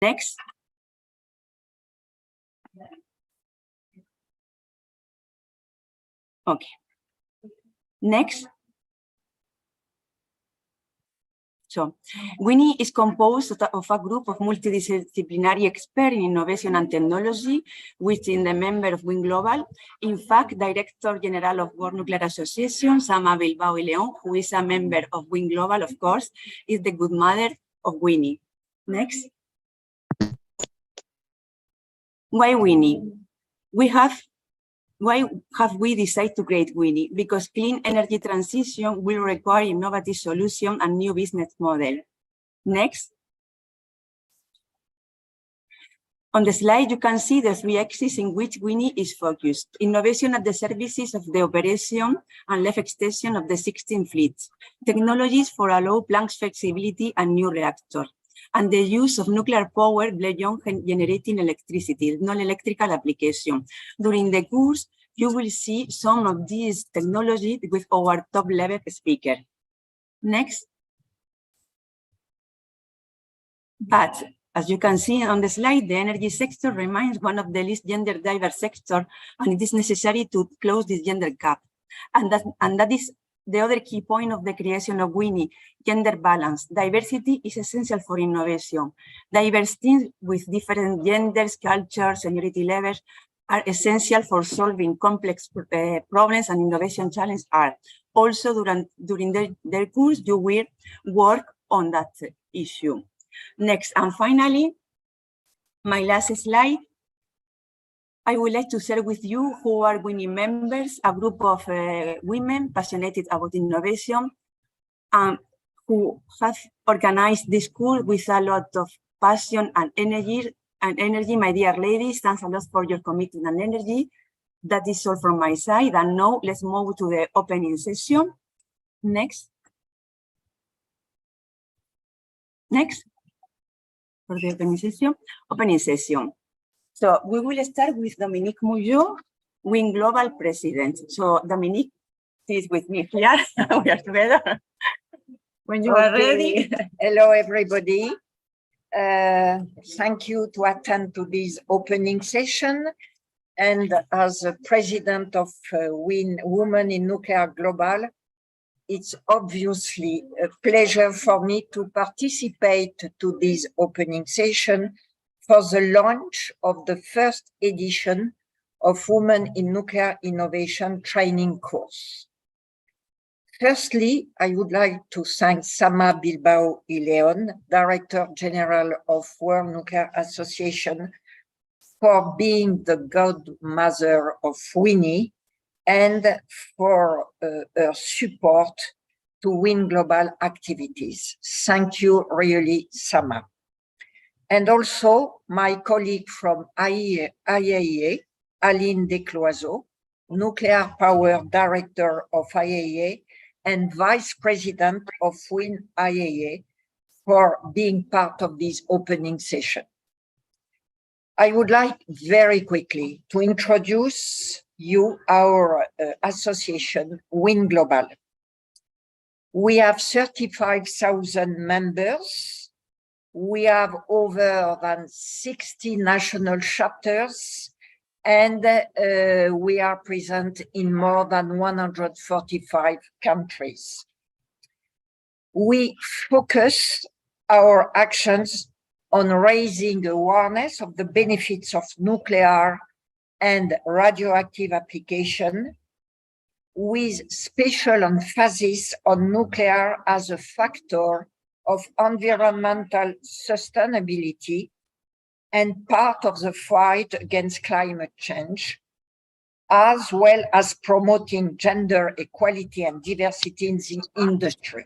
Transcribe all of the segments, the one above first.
Next. Okay. Next. So, WiNI is composed of a group of multidisciplinary experts in innovation and technology, within the member of WiN Global. In fact, Director General of World Nuclear Association, Sama Bilbao y León, who is a member of WiN Global, of course, is the good mother of WiNI. Next. Why WiNI? Why have we decided to create WiNI? Because clean energy transition will require innovative solutions and new business model. Next. On the slide, you can see the 3 axes in which WiNI is focused. Innovation at the services of the operation and life extension of the 16 fleets. Technologies for allow plant flexibility and new reactor. And the use of nuclear power beyond generating electricity, non-electrical application. During the course, you will see some of these technologies with our top-level speaker. Next. But as you can see on the slide, the energy sector remains one of the least gender diverse sectors, and it is necessary to close this gender gap. And that is the other key point of the creation of WiNI, gender balance. Diversity is essential for innovation. Diverse teams with different genders, cultures, seniority levels are essential for solving complex problems and innovation challenges are. Also, during their course, you will work on that issue. Next, and finally, my last slide. I would like to share with you who are WiNI members, a group of women passionate about innovation, who have organized this course with a lot of passion and energy. My dear ladies, thanks a lot for your commitment and energy. That is all from my side. And now let's move to the opening session. Next. Next. For the opening session. So we will start with Dominique Mouillot, WiN Global President. So Dominique is with me here. We are together. When you are ready. Hello, everybody. Thank you to attend to this opening session. And as a president of WiN Women in Nuclear Global, it's obviously a pleasure for me to participate to this opening session for the launch of the first edition of Women in Nuclear Innovation training course. Firstly, I would like to thank Sama Bilbao y León, Director General of World Nuclear Association, for being the godmother of WiNI and for her support to WiN Global activities. Thank you really, Sama. And also my colleague from IAEA, Aline Descloiseaux, Nuclear Power Director of IAEA and Vice President of WiN IAEA, for being part of this opening session. I would like very quickly to introduce you our association, WiN Global. We have 35,000 members. We have over than 60 national chapters, and we are present in more than 145 countries. We focus our actions on raising awareness of the benefits of nuclear and radioactive application, with special emphasis on nuclear as a factor of environmental sustainability and part of the fight against climate change, as well as promoting gender equality and diversity in the industry.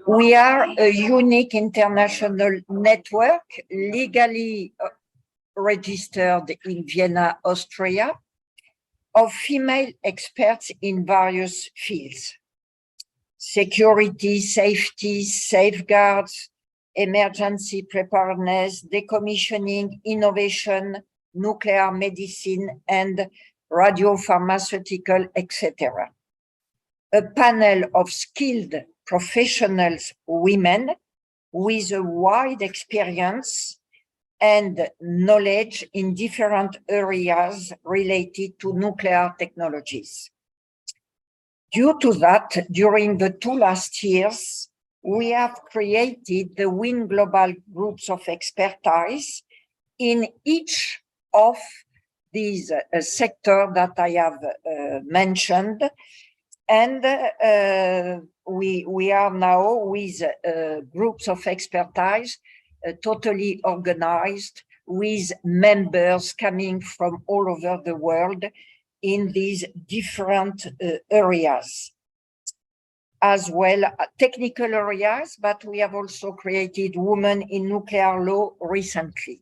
We are a unique international network, legally registered in Vienna, Austria, of female experts in various fields: security, safety, safeguards, emergency preparedness, decommissioning, innovation, nuclear medicine, and radiopharmaceutical, etc. A panel of skilled professionals, women, with a wide experience and knowledge in different areas related to nuclear technologies. Due to that, during the 2 last years, we have created the WiNI Global groups of expertise in each of these sectors that I have mentioned. And we are now with groups of expertise totally organized with members coming from all over the world in these different areas. As well, technical areas, but we have also created Women in Nuclear Law recently.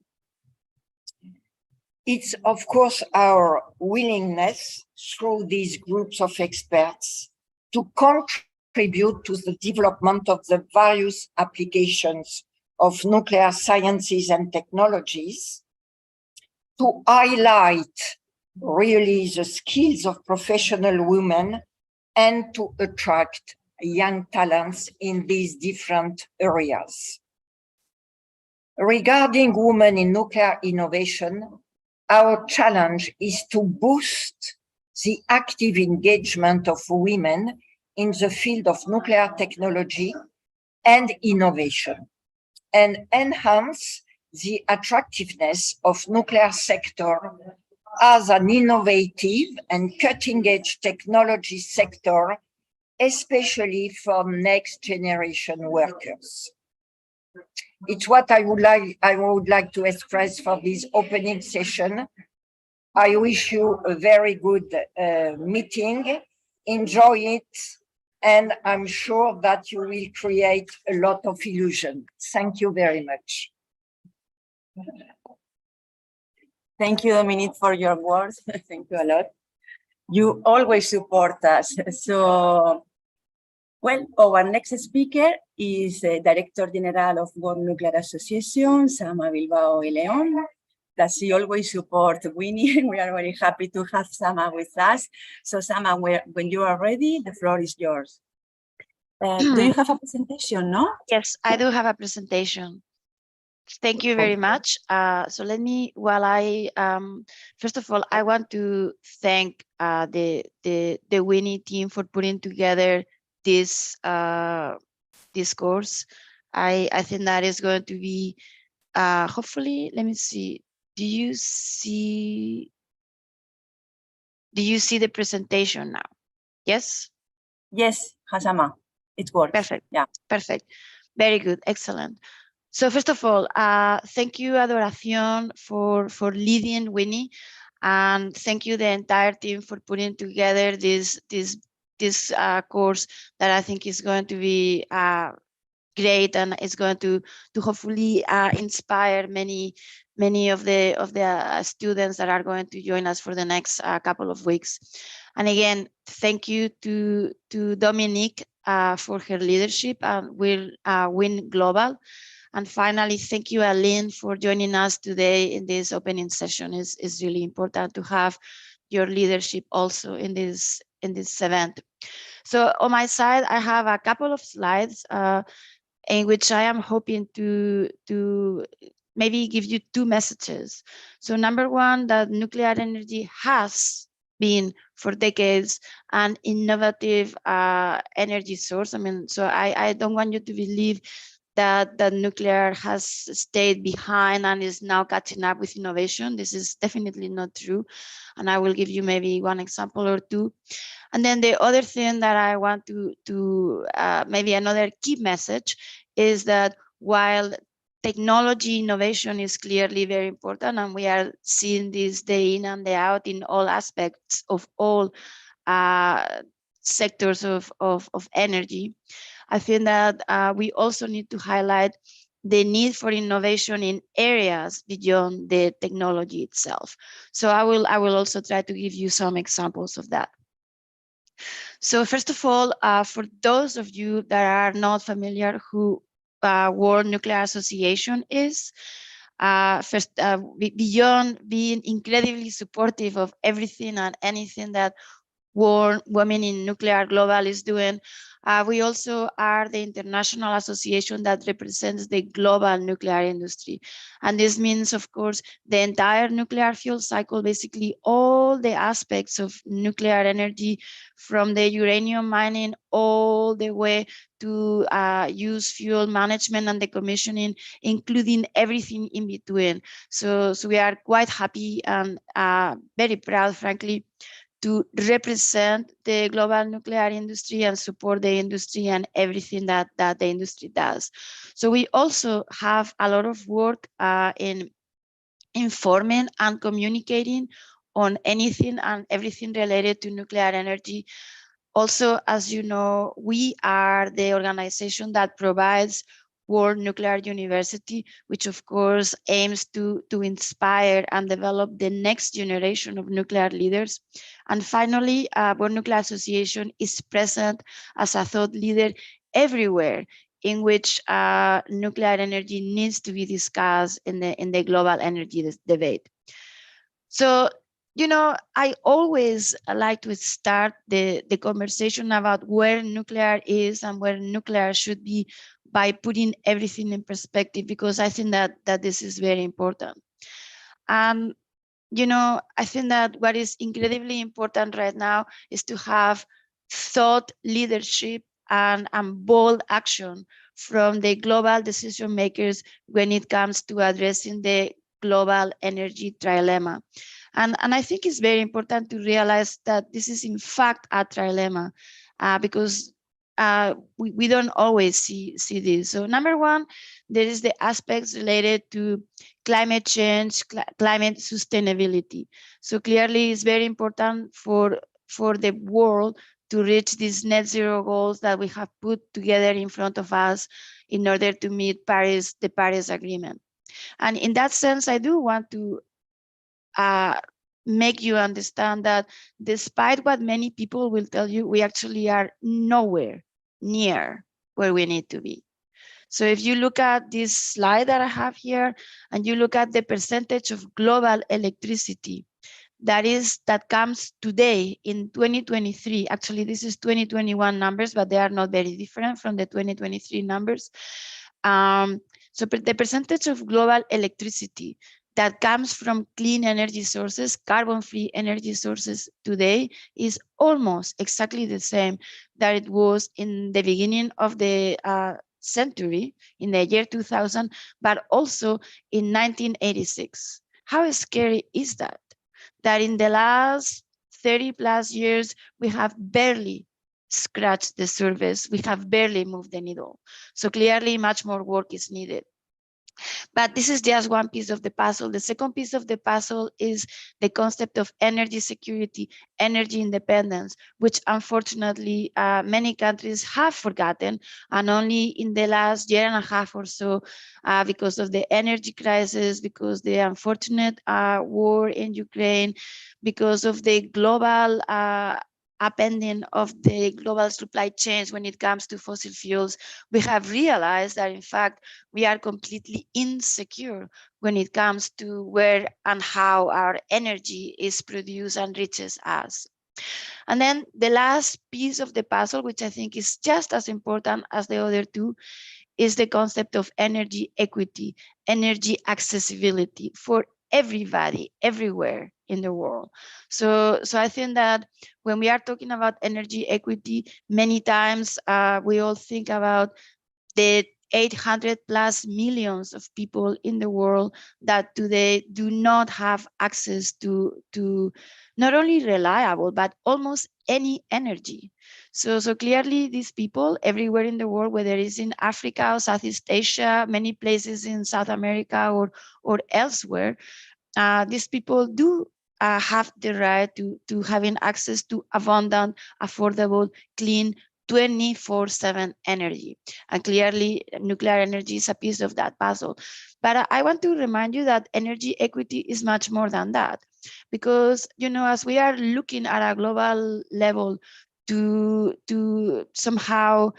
It's, of course, our willingness through these groups of experts to contribute to the development of the various applications of nuclear sciences and technologies, to highlight really the skills of professional women and to attract young talents in these different areas. Regarding women in nuclear innovation, our challenge is to boost the active engagement of women in the field of nuclear technology and innovation, and enhance the attractiveness of nuclear sector as an innovative and cutting-edge technology sector, especially for next generation workers. It's what I would like to express for this opening session. I wish you a very good meeting. Enjoy it, and I'm sure that you will create a lot of illusion. Thank you very much. Thank you, Dominique, for your words. Thank you a lot. You always support us. So, well, our next speaker is Director General of World Nuclear Association, Sama Bilbao y León, that she always supports WiNI. We are very happy to have Sama with us. So, Sama, when you are ready, the floor is yours. Do you have a presentation, no? Yes, I do have a presentation. Thank you very much. So let me, first of all, I want to thank the WiNI team for putting together this this course. I think that is going to be, hopefully, let me see. Do you see the presentation now? Yes? Yes, Hasama, it works. Perfect. Yeah. Perfect. Very good. Excellent. So first of all, thank you, Adoración, for leading WiNI, and thank you the entire team for putting together this course that I think is going to be great, and it's going to hopefully inspire many of the students that are going to join us for the next couple of weeks. And again, thank you to Dominique for her leadership and WiNI Global. And finally, thank you, Aline, for joining us today in this opening session. It's really important to have your leadership also in this event. So on my side, I have a couple of slides in which I am hoping to maybe give you two messages. So number one, that nuclear energy has been for decades an innovative energy source. I mean, so I don't want you to believe that nuclear has stayed behind and is now catching up with innovation. This is definitely not true. And I will give you maybe one example or two. And then the other thing that I want to maybe another key message is that while technology innovation is clearly very important, and we are seeing this day in and day out in all aspects of all sectors of energy, I think that we also need to highlight the need for innovation in areas beyond the technology itself. So I will also try to give you some examples of that. So first of all, for those of you that are not familiar who World Nuclear Association is, beyond being incredibly supportive of everything and anything that Women in Nuclear Global is doing. We also are the international association that represents the global nuclear industry. And this means, of course, the entire nuclear fuel cycle, basically all the aspects of nuclear energy, from the uranium mining all the way to use fuel management and decommissioning, including everything in between. So we are quite happy and very proud, frankly, to represent the global nuclear industry and support the industry and everything that the industry does. So we also have a lot of work in informing and communicating on anything and everything related to nuclear energy. Also, as you know, we are the organization that provides World Nuclear University, which of course aims to inspire and develop the next generation of nuclear leaders. And finally, World Nuclear Association is present as a thought leader everywhere in which nuclear energy needs to be discussed in the global energy debate. So, you know, I always like to start the conversation about where nuclear is and where nuclear should be by putting everything in perspective, because I think that this is very important. And, you know, I think that what is incredibly important right now is to have thought leadership and bold action from the global decision makers when it comes to addressing the global energy trilemma. And I think it's very important to realize that this is in fact a trilemma, because we don't always see this. So number one, there is the aspects related to climate change, climate sustainability. So clearly it's very important for the world to reach these net zero goals that we have put together in front of us in order to meet the Paris Agreement. And in that sense, I do want to make you understand that despite what many people will tell you, we actually are nowhere near where we need to be. So if you look at this slide that I have here, and you look at the percentage of global electricity that comes today in 2023, actually this is 2021 numbers, but they are not very different from the 2023 numbers. So the percentage of global electricity that comes from clean energy sources, carbon-free energy sources today is almost exactly the same that it was in the beginning of the century, in the year 2000, but also in 1986. How scary is that? That in the last 30 plus years, we have barely scratched the surface. We have barely moved the needle. So clearly much more work is needed. But this is just one piece of the puzzle. The second piece of the puzzle is the concept of energy security, energy independence, which unfortunately many countries have forgotten. And only in the last year and a half or so, because of the energy crisis, because the unfortunate war in Ukraine, because of the global upending of the global supply chains when it comes to fossil fuels, we have realized that in fact we are completely insecure when it comes to where and how our energy is produced and reaches us. And then the last piece of the puzzle, which I think is just as important as the other two, is the concept of energy equity, energy accessibility for everybody, everywhere in the world. So I think that when we are talking about energy equity, many times we all think about the 800 plus millions of people in the world that today do not have access to not only reliable, but almost any energy. So clearly these people everywhere in the world, whether it's in Africa or Southeast Asia, many places in South America or elsewhere, these people do have the right to having access to abundant, affordable, clean, 24/7 energy. And clearly nuclear energy is a piece of that puzzle. But I want to remind you that energy equity is much more than that, because, you know, as we are looking at a global level to somehow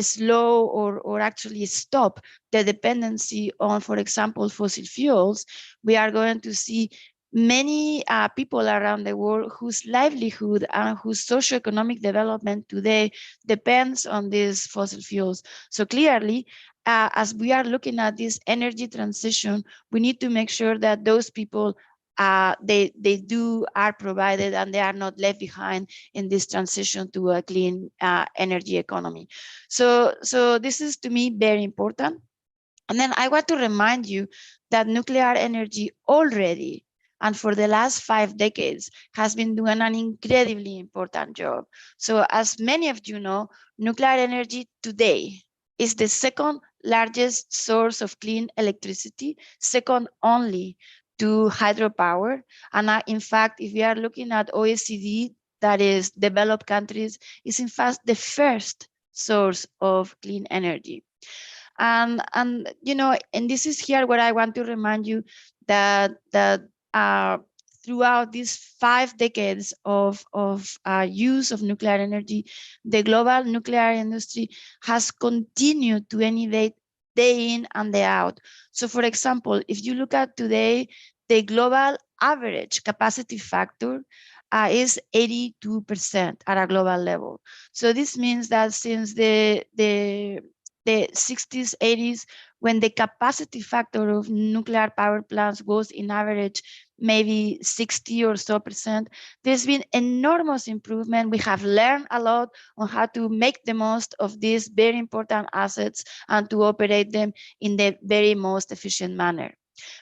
slow or actually stop the dependency on, for example, fossil fuels, we are going to see many people around the world whose livelihood and whose socioeconomic development today depends on these fossil fuels. So clearly, as we are looking at this energy transition, we need to make sure that those people they are provided and they are not left behind in this transition to a clean energy economy. So this is to me very important. And then I want to remind you that nuclear energy already, and for the last 5 decades, has been doing an incredibly important job. So as many of you know, nuclear energy today is the second largest source of clean electricity, second only to hydropower. And in fact, if we are looking at OECD, that is developed countries, is in fact the first source of clean energy. And you know, and this is here where I want to remind you that throughout these 5 decades of use of nuclear energy, the global nuclear industry has continued to innovate day in and day out. So for example, if you look at today, the global average capacity factor is 82% at a global level. So this means that since the 60s, 80s, when the capacity factor of nuclear power plants was in average maybe 60 or so percent, there's been enormous improvement. We have learned a lot on how to make the most of these very important assets and to operate them in the very most efficient manner.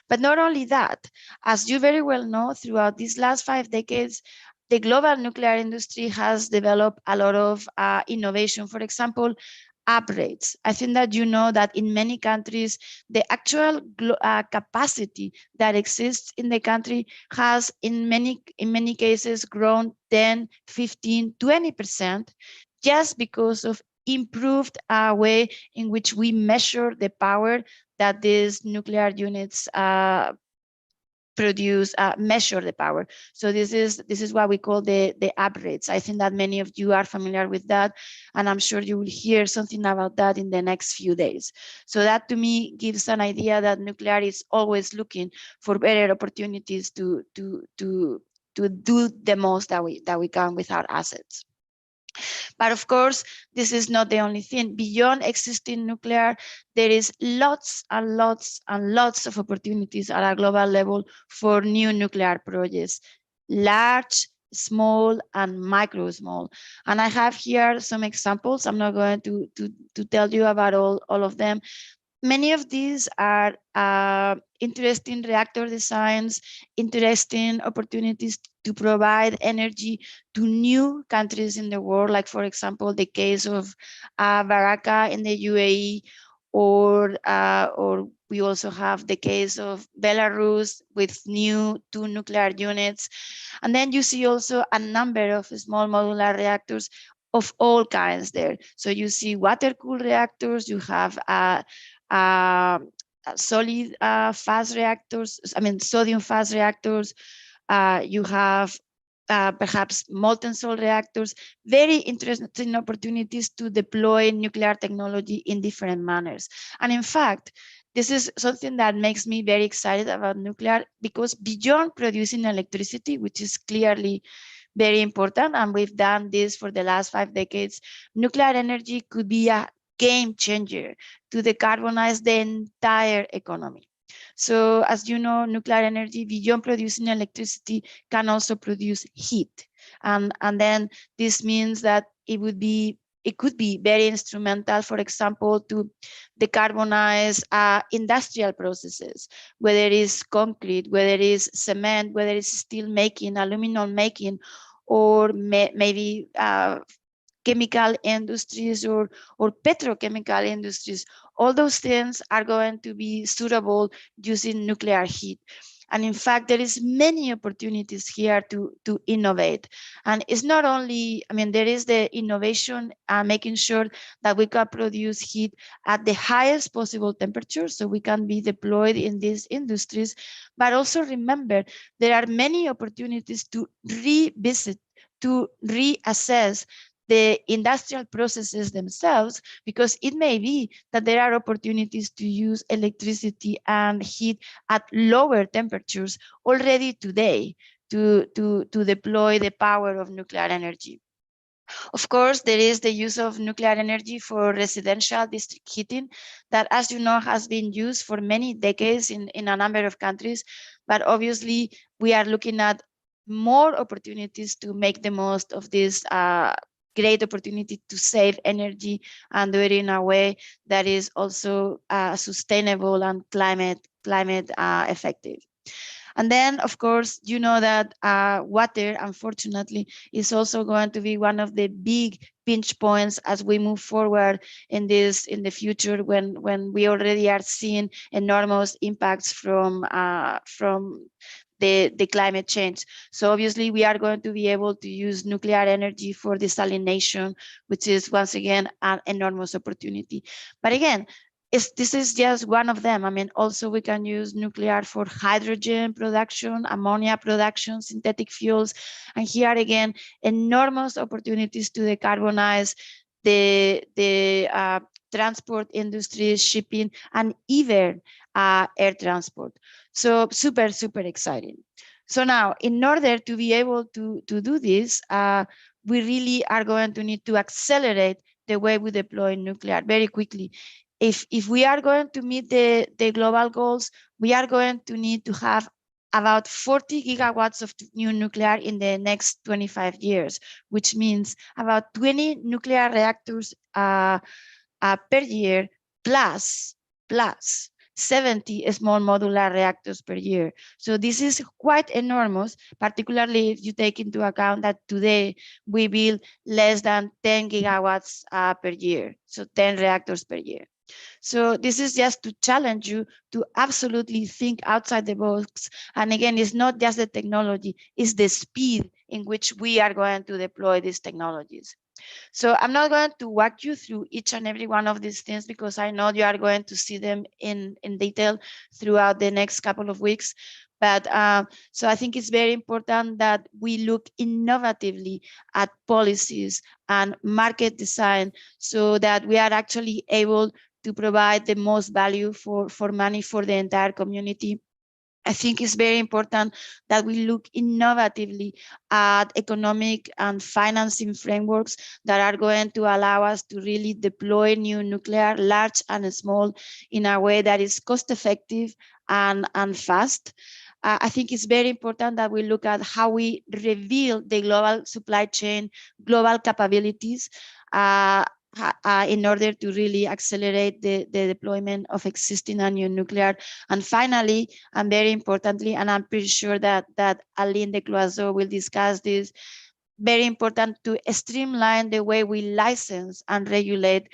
But not only that, as you very well know, throughout these last 5 decades, the global nuclear industry has developed a lot of innovation. For example, upgrades. I think that you know that in many countries, the actual capacity that exists in the country has in many cases grown 10, 15, 20% just because of improved way in which we measure the power that these nuclear units produce, measure the power. So this is what we call the upgrades. I think that many of you are familiar with that, and I'm sure you will hear something about that in the next few days. So that to me gives an idea that nuclear is always looking for better opportunities to do the most that we can with our assets. But of course, this is not the only thing. Beyond existing nuclear, there is lots and lots and lots of opportunities at a global level for new nuclear projects, large, small, and micro small. And I have here some examples. I'm not going to tell you about all of them. Many of these are interesting reactor designs, interesting opportunities to provide energy to new countries in the world, like for example, the case of Baraka in the UAE, or we also have the case of Belarus with new 2 nuclear units. And then you see also a number of small modular reactors of all kinds there. So you see water-cooled reactors, you have solid fast reactors, sodium fast reactors, you have perhaps molten salt reactors, very interesting opportunities to deploy nuclear technology in different manners. And in fact, this is something that makes me very excited about nuclear, because beyond producing electricity, which is clearly very important, and we've done this for the last 5 decades, nuclear energy could be a game changer to decarbonize the entire economy. So as you know, nuclear energy, beyond producing electricity, can also produce heat. And then this means that it could be very instrumental, for example, to decarbonize industrial processes, whether it is concrete, whether it is cement, whether it's steel making, aluminum making, or maybe chemical industries or petrochemical industries. All those things are going to be suitable using nuclear heat. And in fact, there is many opportunities here to innovate. And it's not only, there is the innovation, making sure that we can produce heat at the highest possible temperature so we can be deployed in these industries. But also remember, there are many opportunities to revisit, to reassess the industrial processes themselves, because it may be that there are opportunities to use electricity and heat at lower temperatures already today to deploy the power of nuclear energy. Of course, there is the use of nuclear energy for residential district heating that, as you know, has been used for many decades in a number of countries. But obviously, we are looking at more opportunities to make the most of this great opportunity to save energy and do it in a way that is also sustainable and climate effective. And then, of course, you know that water, unfortunately, is also going to be one of the big pinch points as we move forward in the future, when we already are seeing enormous impacts from the climate change. So obviously we are going to be able to use nuclear energy for desalination, which is once again an enormous opportunity. But again, this is just one of them. I mean, also we can use nuclear for hydrogen production, ammonia production, synthetic fuels. And here again, enormous opportunities to decarbonize the transport industry, shipping, and even air transport. So super, super exciting. So now, in order to be able to do this, we really are going to need to accelerate the way we deploy nuclear very quickly. If we are going to meet the global goals, we are going to need to have about 40 gigawatts of new nuclear in the next 25 years, which means about 20 nuclear reactors per year, plus 70 small modular reactors per year. So this is quite enormous, particularly if you take into account that today we build less than 10 gigawatts per year, so 10 reactors per year. So this is just to challenge you to absolutely think outside the box. And again, it's not just the technology, it's the speed in which we are going to deploy these technologies. So I'm not going to walk you through each and every one of these things, because I know you are going to see them in detail throughout the next couple of weeks. But so I think it's very important that we look innovatively at policies and market design, so that we are actually able to provide the most value for money for the entire community. I think it's very important that we look innovatively at economic and financing frameworks that are going to allow us to really deploy new nuclear, large and small, in a way that is cost effective and fast. I think it's very important that we look at how we reveal the global supply chain, global capabilities, in order to really accelerate the deployment of existing and new nuclear. And finally, and very importantly, and I'm pretty sure that Aline de Cloiseau will discuss this, very important to streamline the way we license and regulate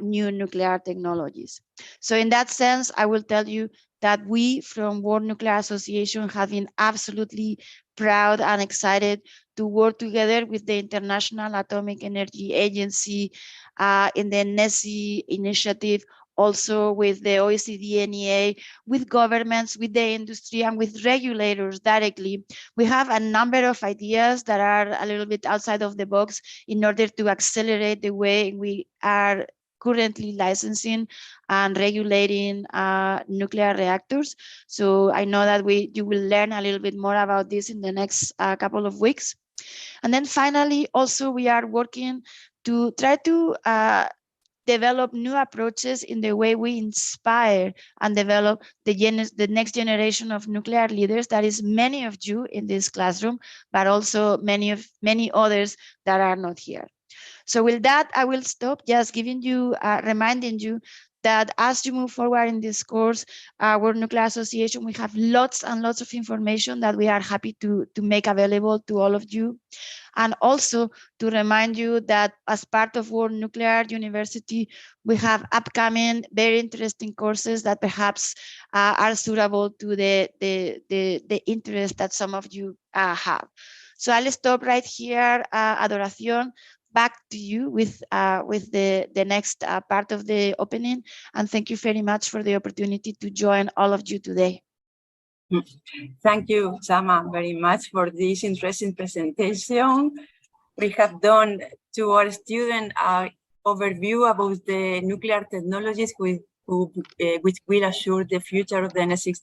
new nuclear technologies. So in that sense, I will tell you that we from World Nuclear Association have been absolutely proud and excited to work together with the International Atomic Energy Agency in the NESI initiative, also with the OECD NEA, with governments, with the industry, and with regulators directly. We have a number of ideas that are a little bit outside of the box in order to accelerate the way we are currently licensing and regulating nuclear reactors. So I know that you will learn a little bit more about this in the next couple of weeks. And then finally, also we are working to try to develop new approaches in the way we inspire and develop the next generation of nuclear leaders. That is many of you in this classroom, but also many others that are not here. So with that, I will stop, just giving you, reminding you that as you move forward in this course, World Nuclear Association, we have lots and lots of information that we are happy to make available to all of you. And also to remind you that as part of World Nuclear University, we have upcoming very interesting courses that perhaps are suitable to the interest that some of you have. So I'll stop right here, Adoración. Back to you with the next part of the opening. And thank you very much for the opportunity to join all of you today. Thank you, Sama, very much for this interesting presentation. We have done to our students an overview about the nuclear technologies which will assure the future of the energy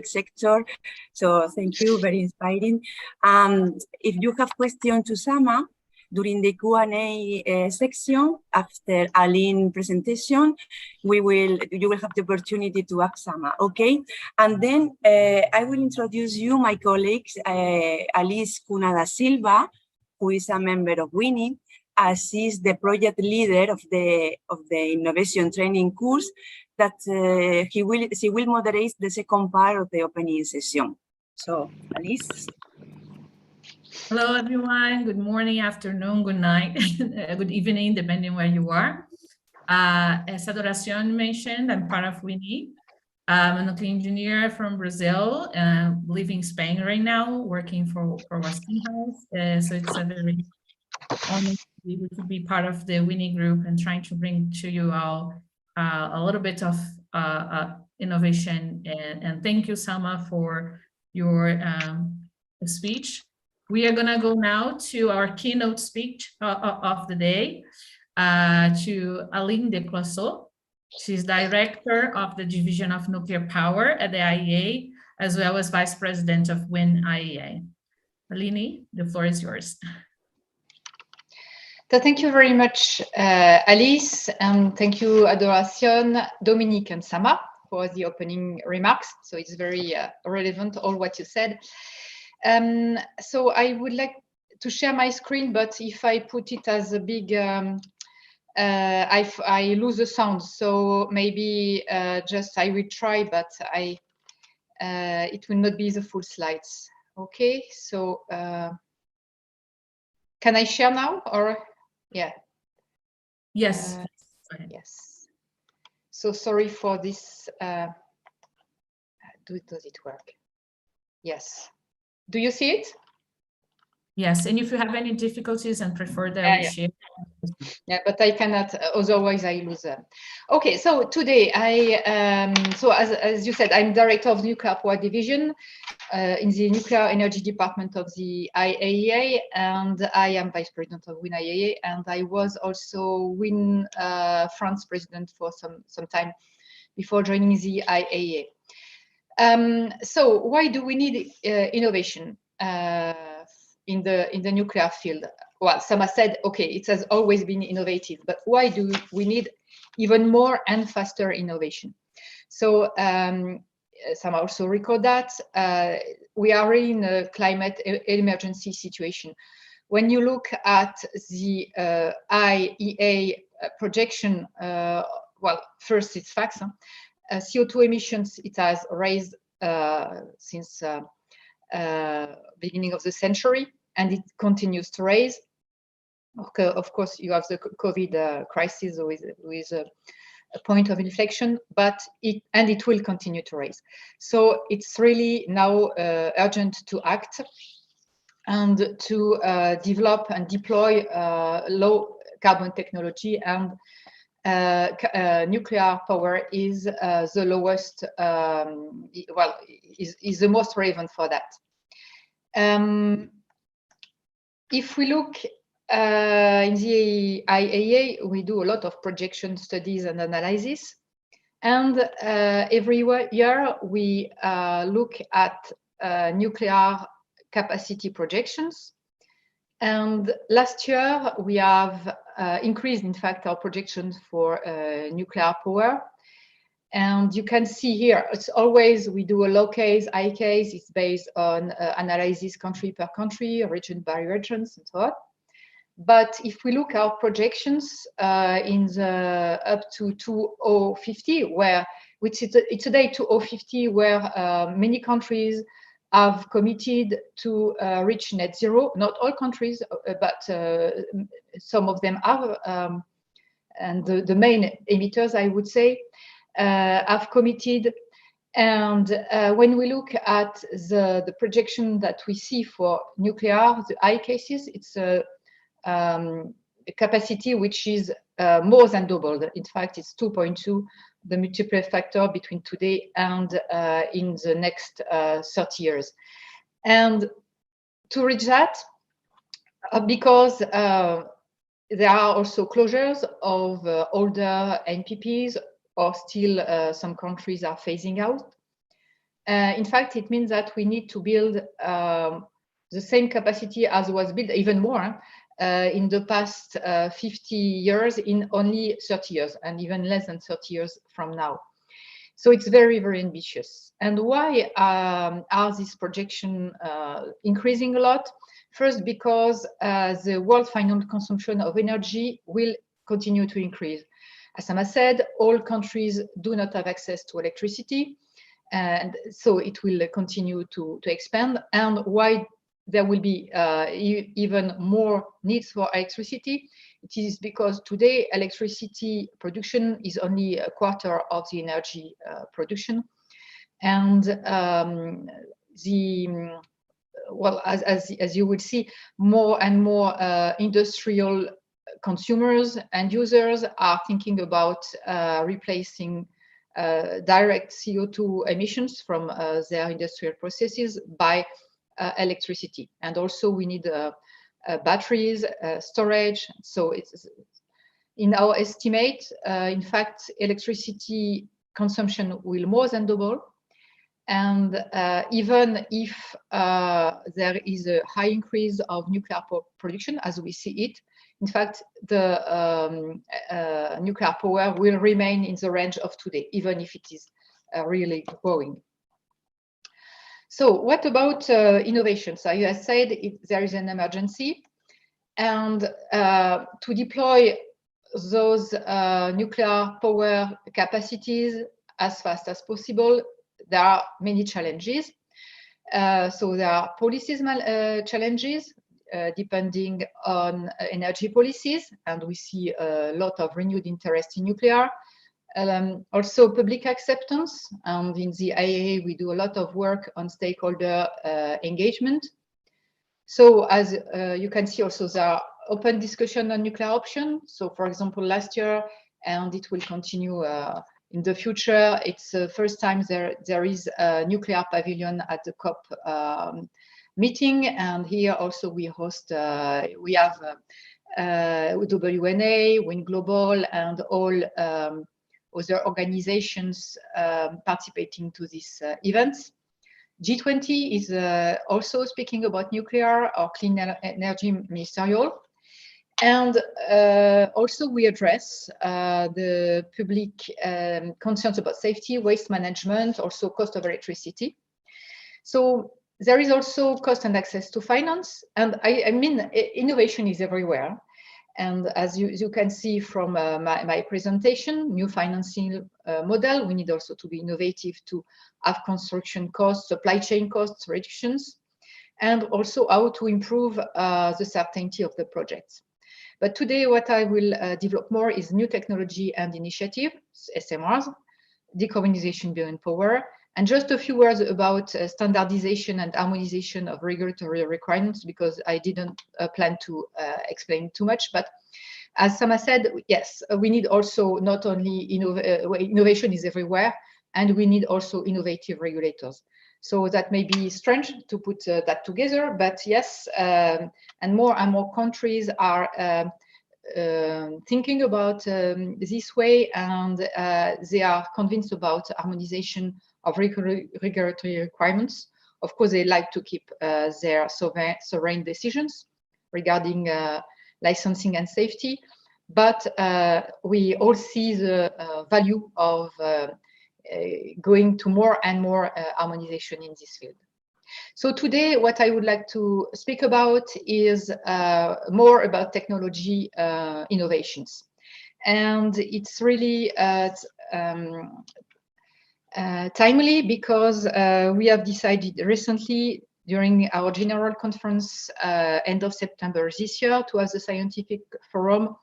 sector. So thank you, very inspiring. If you have questions to Sama during the Q&A section after Aline's presentation, you will have the opportunity to ask Sama, okay? And then I will introduce you my colleagues, Alice Cunha da Silva, who is a member of WiNI, as she's the project leader of the innovation training course that she will moderate the second part of the opening session. So, Alice. Hello, everyone. Good morning, afternoon, good night, good evening, depending where you are. As Adoración mentioned, I'm part of WiNI. I'm a nuclear engineer from Brazil, living in Spain right now, working for Westinghouse. So it's a very honor to be part of the WiNI group and trying to bring to you all a little bit of innovation. And thank you, Salma, for your speech. We are going to go now to our keynote speech of the day, to Aline de Cloisot. She's director of the Division of Nuclear Power at the IEA, as well as vice president of WiNI. Aline, the floor is yours. So thank you very much, Alice, and thank you, Adoración, Dominique, and Sama for the opening remarks. So it's very relevant, all what you said. So I would like to share my screen, but if I put it as a big, I lose the sound. So maybe just I will try, but it will not be the full slides. Okay, so can I share now or? Yeah. Yes. Yes. So sorry for this. Does it work? Yes. Do you see it? Yes, and if you have any difficulties and prefer that we share. Yeah, but I cannot, otherwise I lose them. Okay, so today so as you said, I'm director of the Nuclear Power Division in the Nuclear Energy Department of the IAEA, and I am vice president of WiNI, and I was also France president for some time before joining the IAEA. So why do we need innovation in the nuclear field? Well, Sama said, okay, it has always been innovative, but why do we need even more and faster innovation? So Sama also recalled that we are in a climate emergency situation. When you look at the IEA projection, well, first it's facts. CO2 emissions, it has raised since beginning of the century, and it continues to raise. Okay, of course, you have the COVID crisis with a point of inflection, but it will continue to raise. So it's really now urgent to act and to develop and deploy low carbon technology, and nuclear power is the lowest, well, is the most relevant for that. If we look in the IAEA, we do a lot of projection studies and analysis, and every year we look at nuclear capacity projections. And last year we have increased, in fact, our projections for nuclear power. And you can see here, it's always, we do a low case, high case. It's based on analysis country per country, region by regions, and so on. But if we look at our projections in the up to 2050, which is today 2050, where many countries have committed to reach net zero. Not all countries, but some of them have, and the main emitters, I would say, have committed. And when we look at the projection that we see for nuclear, the high cases, it's a capacity which is more than doubled. In fact, it's 2.2, the multiplier factor between today and in the next 30 years. And to reach that, because there are also closures of older NPPs, or still some countries are phasing out. In fact, it means that we need to build the same capacity as was built, even more, in the past 50 years in only 30 years, and even less than 30 years from now. So it's very, very ambitious. And why are these projections increasing a lot? First, because the world final consumption of energy will continue to increase. As Sama said, all countries do not have access to electricity, and so it will continue to expand. And why there will be even more needs for electricity? It is because today electricity production is only a quarter of the energy production, and well, as you will see, more and more industrial consumers and users are thinking about replacing direct CO2 emissions from their industrial processes by electricity. And also we need batteries, storage. So it's in our estimate, in fact, electricity consumption will more than double. And even if there is a high increase of nuclear production as we see it, in fact, the nuclear power will remain in the range of today, even if it is really growing. So what about innovation? So as I said, there is an emergency, and to deploy those nuclear power capacities as fast as possible, there are many challenges. So there are policies challenges depending on energy policies, and we see a lot of renewed interest in nuclear. Also public acceptance, and in the IAA we do a lot of work on stakeholder engagement. So as you can see also, there are open discussion on nuclear option. So for example, last year, and it will continue in the future, it's the first time there is a nuclear pavilion at the COP meeting, and here also we host, we have WiNI, WIN Global, and all other organizations participating to these events. G20 is also speaking about nuclear or clean energy ministerial. And also we address the public concerns about safety, waste management, also cost of electricity. So there is also cost and access to finance. And I mean, innovation is everywhere. And as you can see from my presentation, new financing model, we need also to be innovative to have construction costs, supply chain costs reductions, and also how to improve the certainty of the projects. But today, what I will develop more is new technology and initiative, SMRs, decarbonization beyond power, and just a few words about standardization and harmonization of regulatory requirements, because I didn't plan to explain too much. But as Sama said, yes, we need also not only innovation is everywhere, and we need also innovative regulators. So that may be strange to put that together, but yes, and more countries are thinking about this way, and they are convinced about harmonization of regulatory requirements. Of course, they like to keep their sovereign decisions regarding licensing and safety, but we all see the value of going to more and more harmonization in this field. So today, what I would like to speak about is more about technology innovations. And it's really timely, because we have decided recently during our general conference end of September this year to have the scientific forum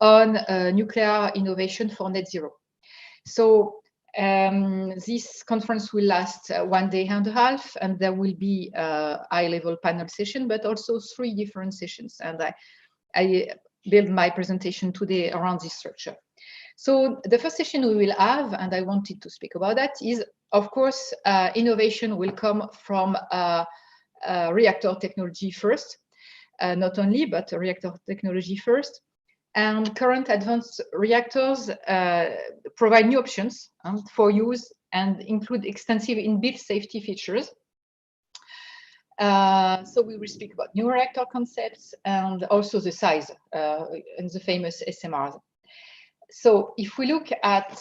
on nuclear innovation for net zero. So this conference will last 1 day and a half, and there will be a high-level panel session, but also 3 different sessions. And I built my presentation today around this structure. So the first session we will have, and I wanted to speak about that, is, of course, innovation will come from reactor technology first. not only, but reactor technology first. And current advanced reactors provide new options for use and include extensive inbuilt safety features. So we will speak about new reactor concepts and also the size and the famous SMRs. So if we look at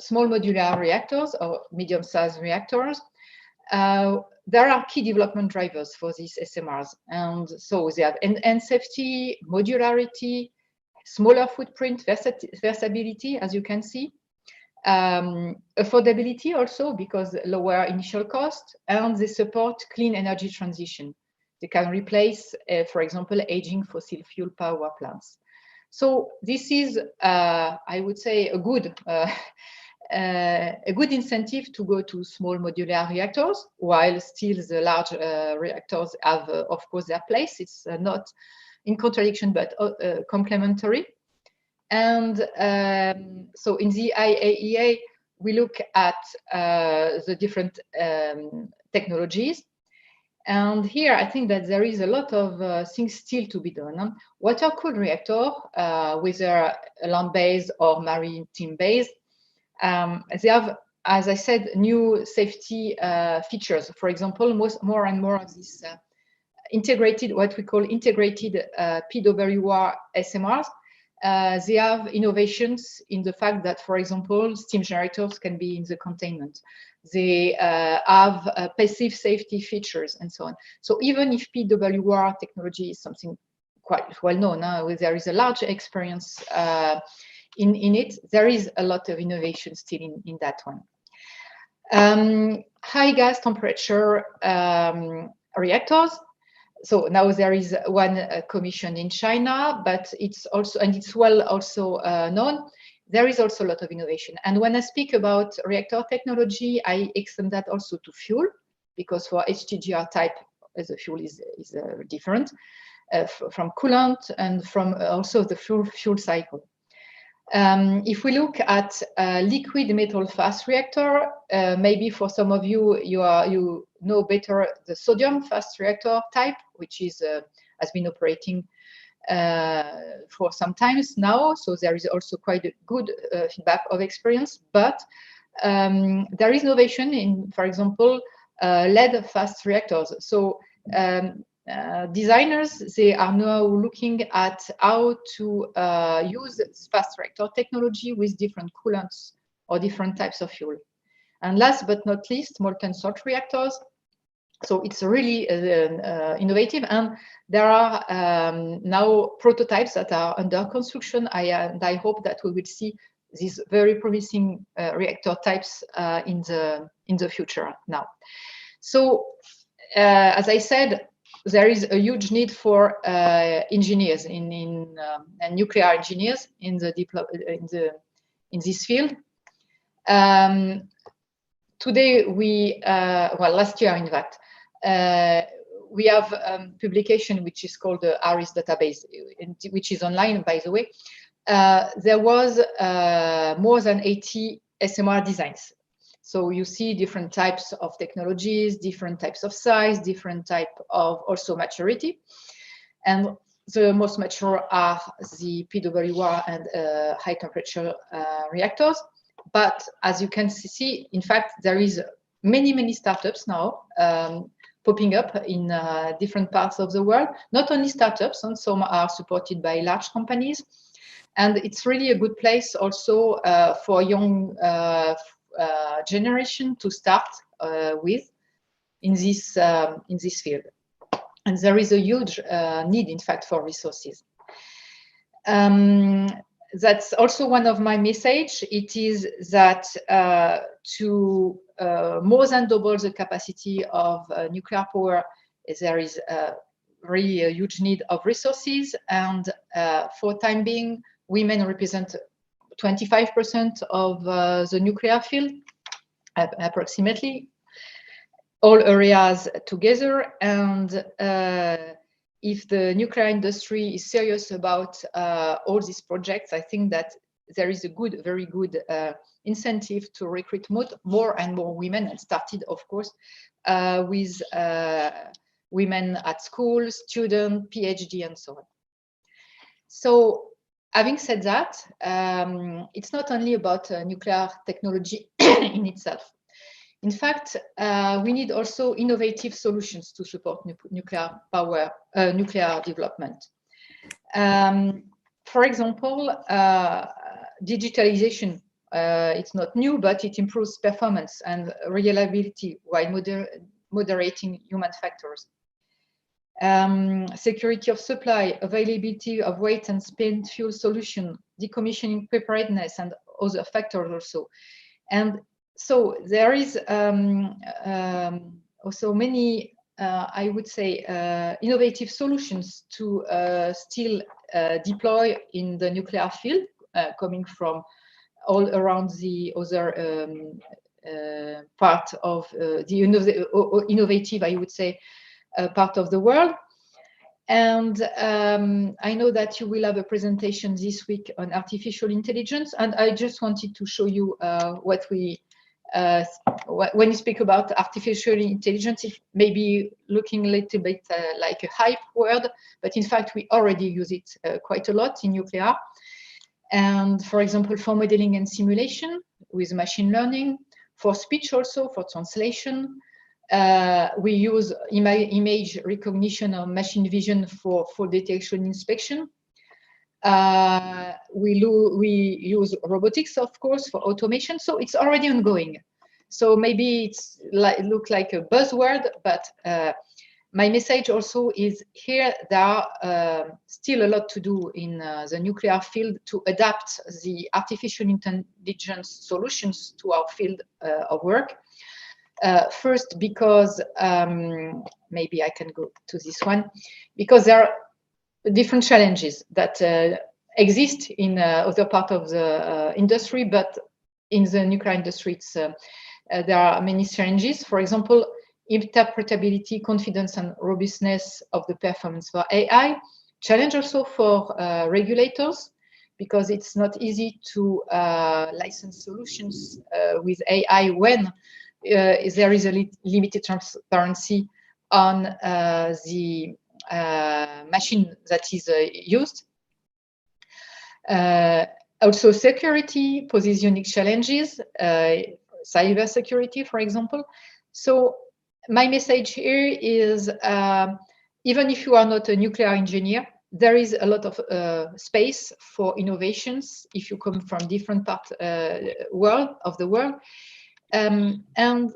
small modular reactors or medium-sized reactors, there are key development drivers for these SMRs. And so they have end safety, modularity, smaller footprint, versatility, as you can see. Affordability also, because lower initial cost, and they support clean energy transition. They can replace, for example, aging fossil fuel power plants. So this is, I would say, a good incentive to go to small modular reactors, while still the large reactors have, of course, their place. It's not in contradiction, but complementary. And so in the IAEA, we look at the different technologies. And here, I think that there is a lot of things still to be done. Water-cooled reactor, whether land-based or maritime-based, they have, as I said, new safety features. For example, more and more of these integrated, what we call integrated PWR SMRs, they have innovations in the fact that, for example, steam generators can be in the containment. They have passive safety features and so on. So even if PWR technology is something quite well known, there is a large experience in it, there is a lot of innovation still in that one. High gas temperature reactors. So now there is one commission in China, but it's also, and it's well also known, there is also a lot of innovation. And when I speak about reactor technology, I extend that also to fuel, because for HTGR type, the fuel is different from coolant and from also the fuel cycle. If we look at liquid metal fast reactor, maybe for some of you, you know better the sodium fast reactor type, which is has been operating for some times now. So there is also quite a good feedback of experience. But there is innovation in, for example, lead fast reactors. So designers, they are now looking at how to use fast reactor technology with different coolants or different types of fuel. And last but not least, molten salt reactors. So it's really innovative, and there are now prototypes that are under construction. I hope that we will see these very promising reactor types in the future now. So as I said, there is a huge need for engineers in nuclear engineers in this field. Today last year in fact, we have a publication which is called the ARIS database, which is online, by the way. There was more than 80 SMR designs. So you see different types of technologies, different types of size, different type of also maturity. And the most mature are the PWR and high temperature reactors. But as you can see, in fact, there is many startups now popping up in different parts of the world. Not only startups, and some are supported by large companies. And it's really a good place also for young generation to start with in this field. And there is a huge need, in fact, for resources. That's also one of my message. It is that to more than double the capacity of nuclear power, there is really a huge need of resources. And for time being, women represent 25% of the nuclear field, approximately, all areas together. And if the nuclear industry is serious about all these projects, I think that there is a very good incentive to recruit more and more women, and started, of course, with women at school, student, PhD, and so on. So having said that, it's not only about nuclear technology in itself. In fact, we need also innovative solutions to support nuclear power, nuclear development. For example, digitalization, it's not new, but it improves performance and reliability while moderating human factors. Security of supply, availability of weight and spent fuel solution, decommissioning preparedness, and other factors also. And so there is also many, I would say, innovative solutions to still deploy in the nuclear field, coming from all around the other part of the innovative, I would say, part of the world. And I know that you will have a presentation this week on artificial intelligence, and I just wanted to show you what we, when you speak about artificial intelligence, it may be looking a little bit like a hype word, but in fact, we already use it quite a lot in nuclear. And for example, for modeling and simulation with machine learning, for speech also, for translation, we use image recognition or machine vision for detection inspection. We use robotics, of course, for automation. So it's already ongoing. So maybe it's look like a buzzword, but my message also is here there are still a lot to do in the nuclear field to adapt the artificial intelligence solutions to our field of work. First, because maybe I can go to this one, because there are different challenges that exist in other part of the industry, but in the nuclear industry, there are many challenges. For example, interpretability, confidence, and robustness of the performance for AI. Challenge also for regulators, because it's not easy to license solutions with AI when there is a limited transparency on the machine that is used. Also, security poses unique challenges, cyber security, for example. So my message here is, even if you are not a nuclear engineer, there is a lot of space for innovations if you come from different parts of the world. And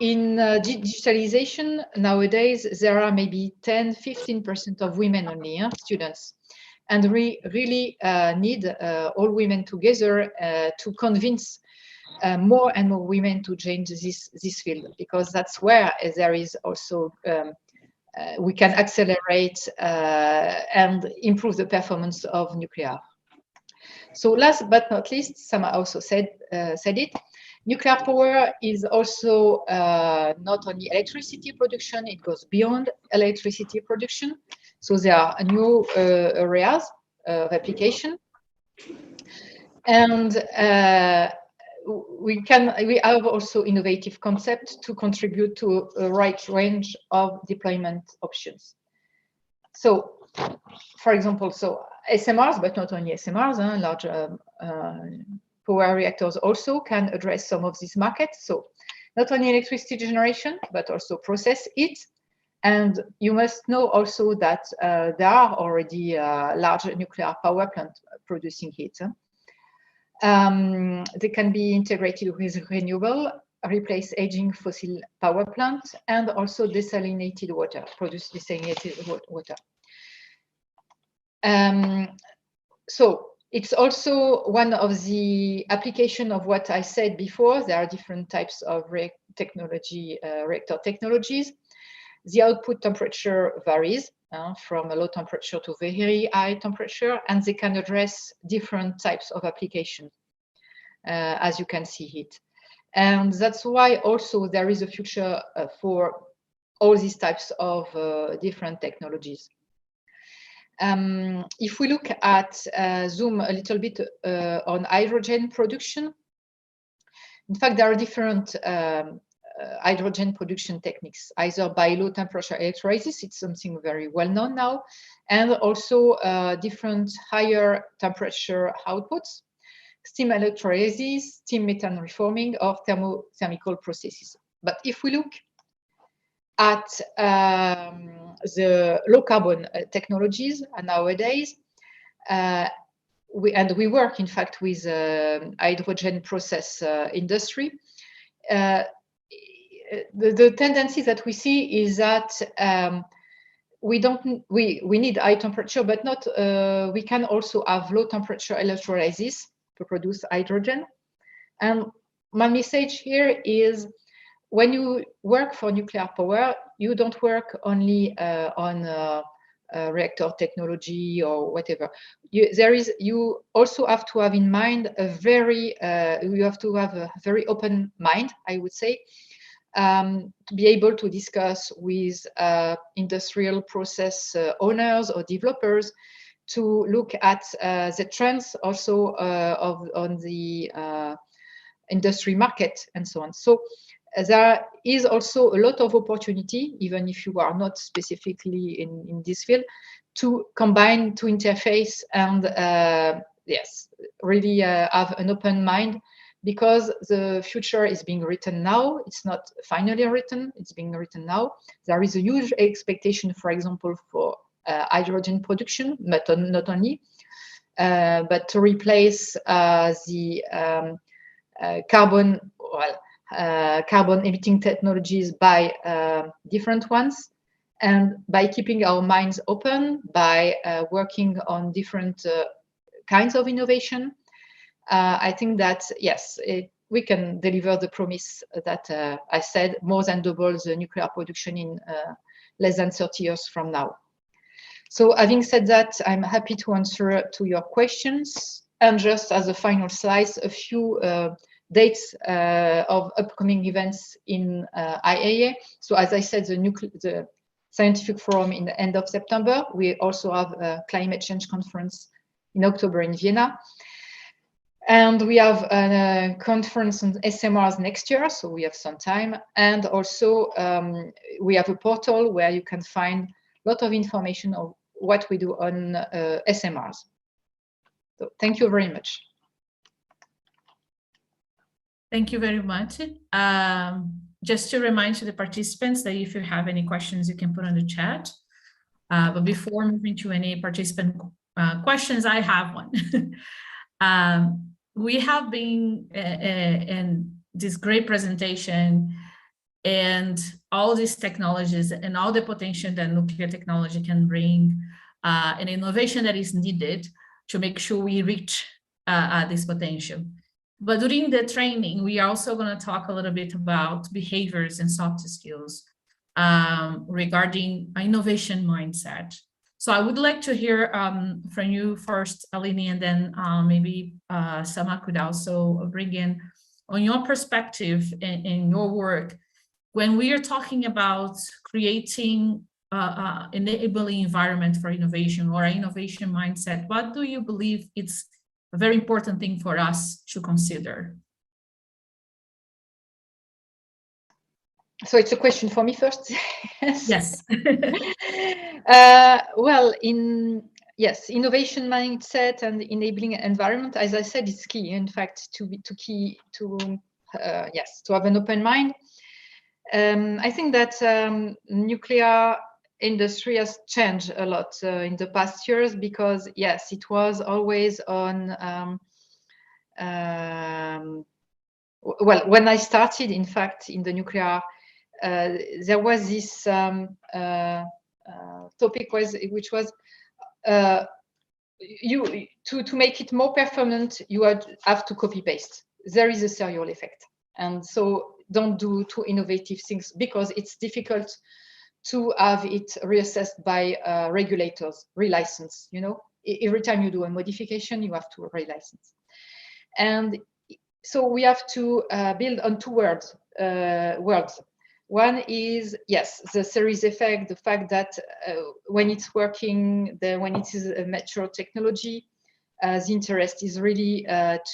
in digitalization nowadays, there are maybe 10–15% of women only, students. And we really need all women together to convince more and more women to change this field, because that's where there is also, we can accelerate and improve the performance of nuclear. So last but not least, Sama also said it, nuclear power is also not only electricity production, it goes beyond electricity production. So there are new areas of application. And we have also innovative concepts to contribute to a right range of deployment options. So, for example, so SMRs, but not only SMRs, large power reactors also can address some of these markets. So not only electricity generation, but also process it. And you must know also that there are already large nuclear power plants producing heat. They can be integrated with renewable, replace aging fossil power plants, and also desalinated water, produce desalinated water. So it's also one of the application of what I said before. There are different types of reactor technologies. The output temperature varies from a low temperature to very high temperature, and they can address different types of applications, as you can see it. And that's why also there is a future for all these types of different technologies. If we look at zoom a little bit on hydrogen production, in fact, there are different hydrogen production techniques, either by low temperature electrolysis, it's something very well known now, and also different higher temperature outputs, steam electrolysis, steam methane reforming, or thermothermical processes. But if we look at the low carbon technologies nowadays, we work in fact with hydrogen process industry. The tendency that we see is that we need high temperature, but not we can also have low temperature electrolysis to produce hydrogen. And my message here is, when you work for nuclear power, you don't work only on reactor technology or whatever. You also have to have in mind you have to have a very open mind, I would say, to be able to discuss with industrial process owners or developers, to look at the trends also on the industry market and so on. So there is also a lot of opportunity, even if you are not specifically in this field, to combine, to interface, and yes, really have an open mind, because the future is being written now. It's not finally written, it's being written now. There is a huge expectation, for example, for hydrogen production, not only, but to replace the carbon emitting technologies by different ones, and by keeping our minds open, by working on different kinds of innovation, I think that yes, we can deliver the promise that I said, more than double the nuclear production in less than 30 years from now. So having said that, I'm happy to answer to your questions. And just as a final slide, a few dates of upcoming events in IAA. So as I said, the scientific forum in the end of September. We also have a climate change conference in October in Vienna. And we have a conference on SMRs next year, so we have some time. And also we have a portal where you can find a lot of information of what we do on SMRs. So thank you very much. Thank you very much. Just to remind to the participants that if you have any questions, you can put on the chat. But before moving to any participant questions, I have one. We have been in this great presentation, and all these technologies and all the potential that nuclear technology can bring, and innovation that is needed to make sure we reach this potential. But during the training, we are also going to talk a little bit about behaviors and soft skills regarding innovation mindset. So I would like to hear from you first, Aline, and then maybe Sama could also bring in on your perspective in your work. When we are talking about creating enabling environment for innovation or innovation mindset, what do you believe it's a very important thing for us to consider? So it's a question for me first. Yes. Well, innovation mindset and enabling environment, as I said, is key. In fact, to have an open mind. I think that nuclear industry has changed a lot in the past years, because yes, it was always on. Well, when I started, in fact, in the nuclear, there was this topic which was to make it more performant, you have to copy paste. There is a serial effect, and so don't do too innovative things, because it's difficult to have it reassessed by regulators, relicense. You know, every time you do a modification, you have to relicense, and so we have to build on two words. One is, yes, the series effect, the fact that when it's working, when it is a mature technology, the interest is really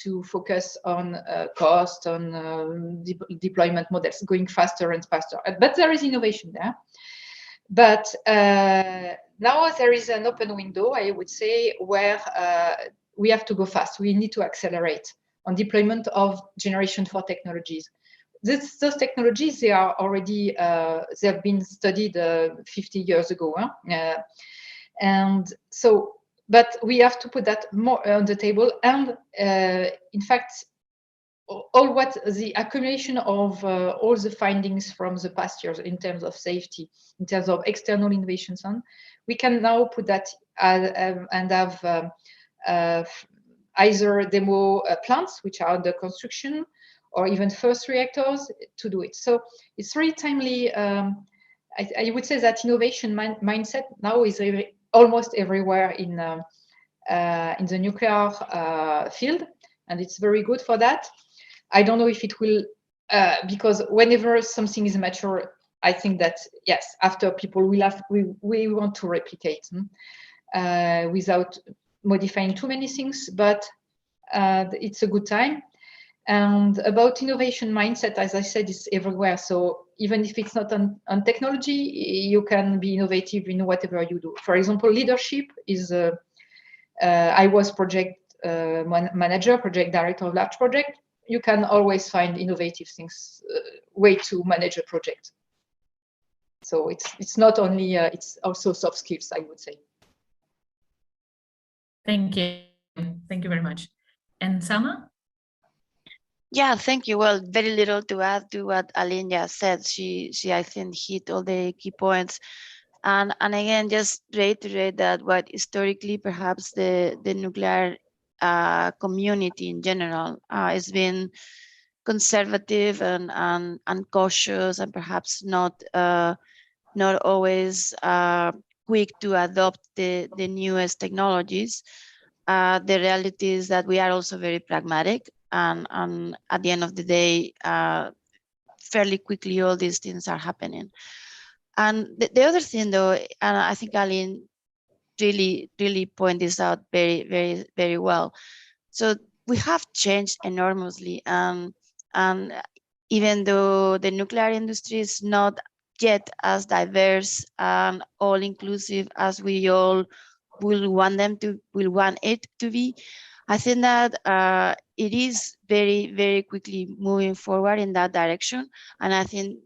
to focus on cost, on deployment models, going faster and faster. But there is innovation there. But now there is an open window, I would say, where we have to go fast. We need to accelerate on deployment of generation 4 technologies. Those technologies, they are already, they have been studied 50 years ago. And so, but we have to put that more on the table. And in fact, all what the accumulation of all the findings from the past years in terms of safety, in terms of external innovations on, we can now put that and have either demo plants which are under construction, or even first reactors to do it. So it's very timely. I would say that innovation mindset now is almost everywhere in the nuclear field, and it's very good for that. I don't know if it will, because whenever something is mature, I think that yes, after people will have, we want to replicate without modifying too many things, but it's a good time. And about innovation mindset, as I said, is everywhere. So even if it's not on technology, you can be innovative in whatever you do. For example, leadership is, I was project manager, project director of large project. You can always find innovative things, way to manage a project. So it's not only, it's also soft skills, I would say. Thank you. Thank you very much. And Selma? Yeah, thank you. Well, very little to add to what Aline just said. She I think hit all the key points. And again, just reiterate that what historically perhaps the nuclear community in general has been conservative and cautious, and perhaps not always quick to adopt the newest technologies. The reality is that we are also very pragmatic, and at the end of the day, fairly quickly all these things are happening. And the other thing, though, and I think Aline really pointed this out very well. So we have changed enormously, and even though the nuclear industry is not yet as diverse and all-inclusive as we all will want it to be, I think that it is very quickly moving forward in that direction. And I think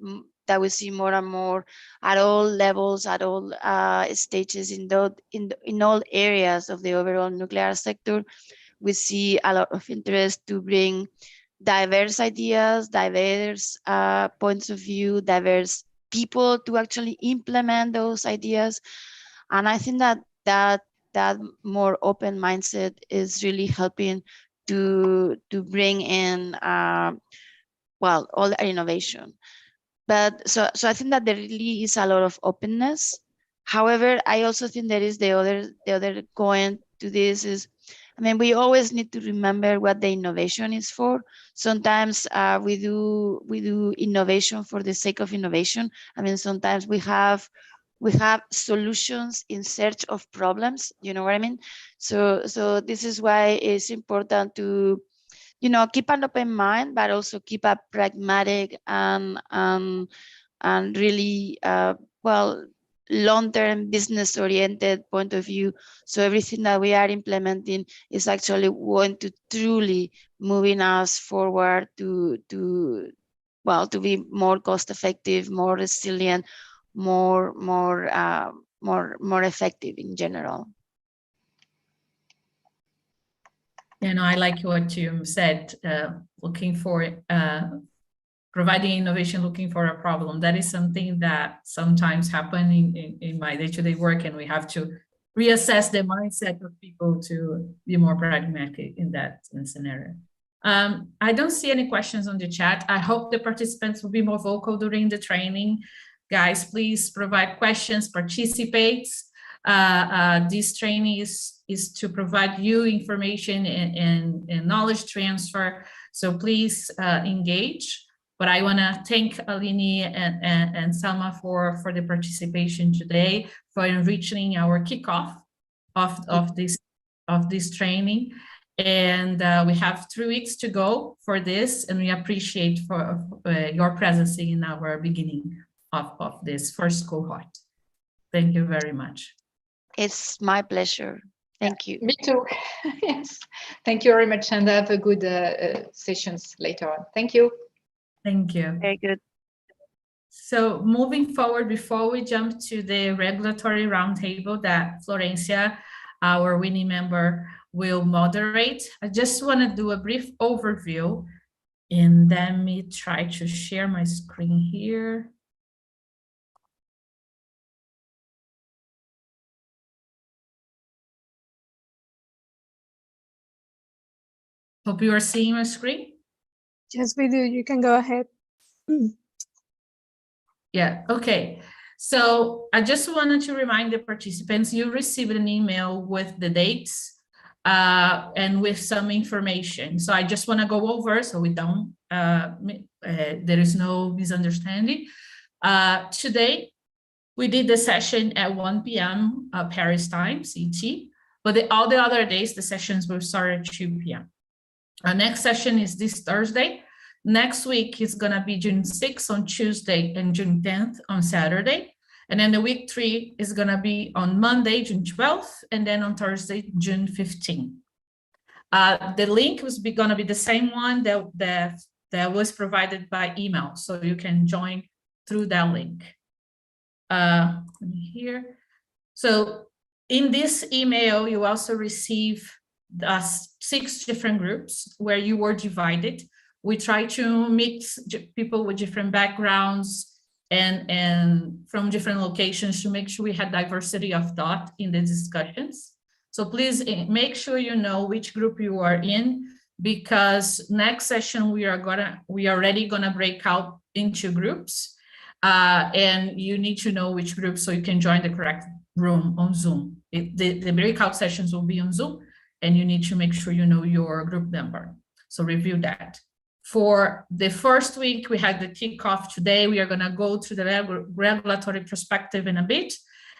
that we see more and more at all levels, at all stages, in all areas of the overall nuclear sector. We see a lot of interest to bring diverse ideas, diverse points of view, diverse people to actually implement those ideas. And I think that more open mindset is really helping to bring in well, all the innovation. But so I think that there really is a lot of openness. However, I also think there is the other coin to this is, I mean, we always need to remember what the innovation is for. Sometimes we do innovation for the sake of innovation. I mean, sometimes we have solutions in search of problems. You know what I mean? So this is why it's important to, you know, keep an open mind, but also keep a pragmatic and really well, long-term business-oriented point of view. So everything that we are implementing is actually going to truly moving us forward to be more cost-effective, more resilient, more effective in general. You know, I like what you said, looking for providing innovation, looking for a problem. That is something that sometimes happen in my day-to-day work, and we have to reassess the mindset of people to be more pragmatic in that scenario. I don't see any questions on the chat. I hope the participants will be more vocal during the training. Guys, please provide questions, participate. This training is to provide you information and knowledge transfer. So please engage. But I want to thank Aline and Selma for the participation today, for enriching our kickoff of this of this training. And we have 3 weeks to go for this, and we appreciate for your presence in our beginning of this first cohort. Thank you very much. It's my pleasure. Thank you. Me too. Yes. Thank you very much, and have a good sessions later on. Thank you. Thank you. Very good. So moving forward, before we jump to the regulatory roundtable that Florencia, our WiNI member, will moderate, I just want to do a brief overview, and let me try to share my screen here. Hope you are seeing my screen. Yes, we do. You can go ahead. Yeah, okay. So I just wanted to remind the participants, you received an email with the dates and with some information. So I just want to go over so we don't, there is no misunderstanding. Today, we did the session at 1 p.m. Paris time, CT, but all the other days, the sessions will start at 2 p.m. Our next session is this Thursday. Next week is going to be June 6th on Tuesday and June 10th on Saturday. And then the week 3 is going to be on Monday, June 12th, and then on Thursday, June 15th. The link was going to be the same one that was provided by email. So you can join through that link. Here. So in this email, you also receive 6 different groups where you were divided. We try to mix people with different backgrounds and from different locations to make sure we had diversity of thought in the discussions. So please make sure you know which group you are in, because next session we are already gonna break out into groups, and you need to know which group so you can join the correct room on Zoom. The breakout sessions will be on Zoom, and you need to make sure you know your group number. So review that. For the first week, we had the kickoff today. We are going to go through the regulatory perspective in a bit,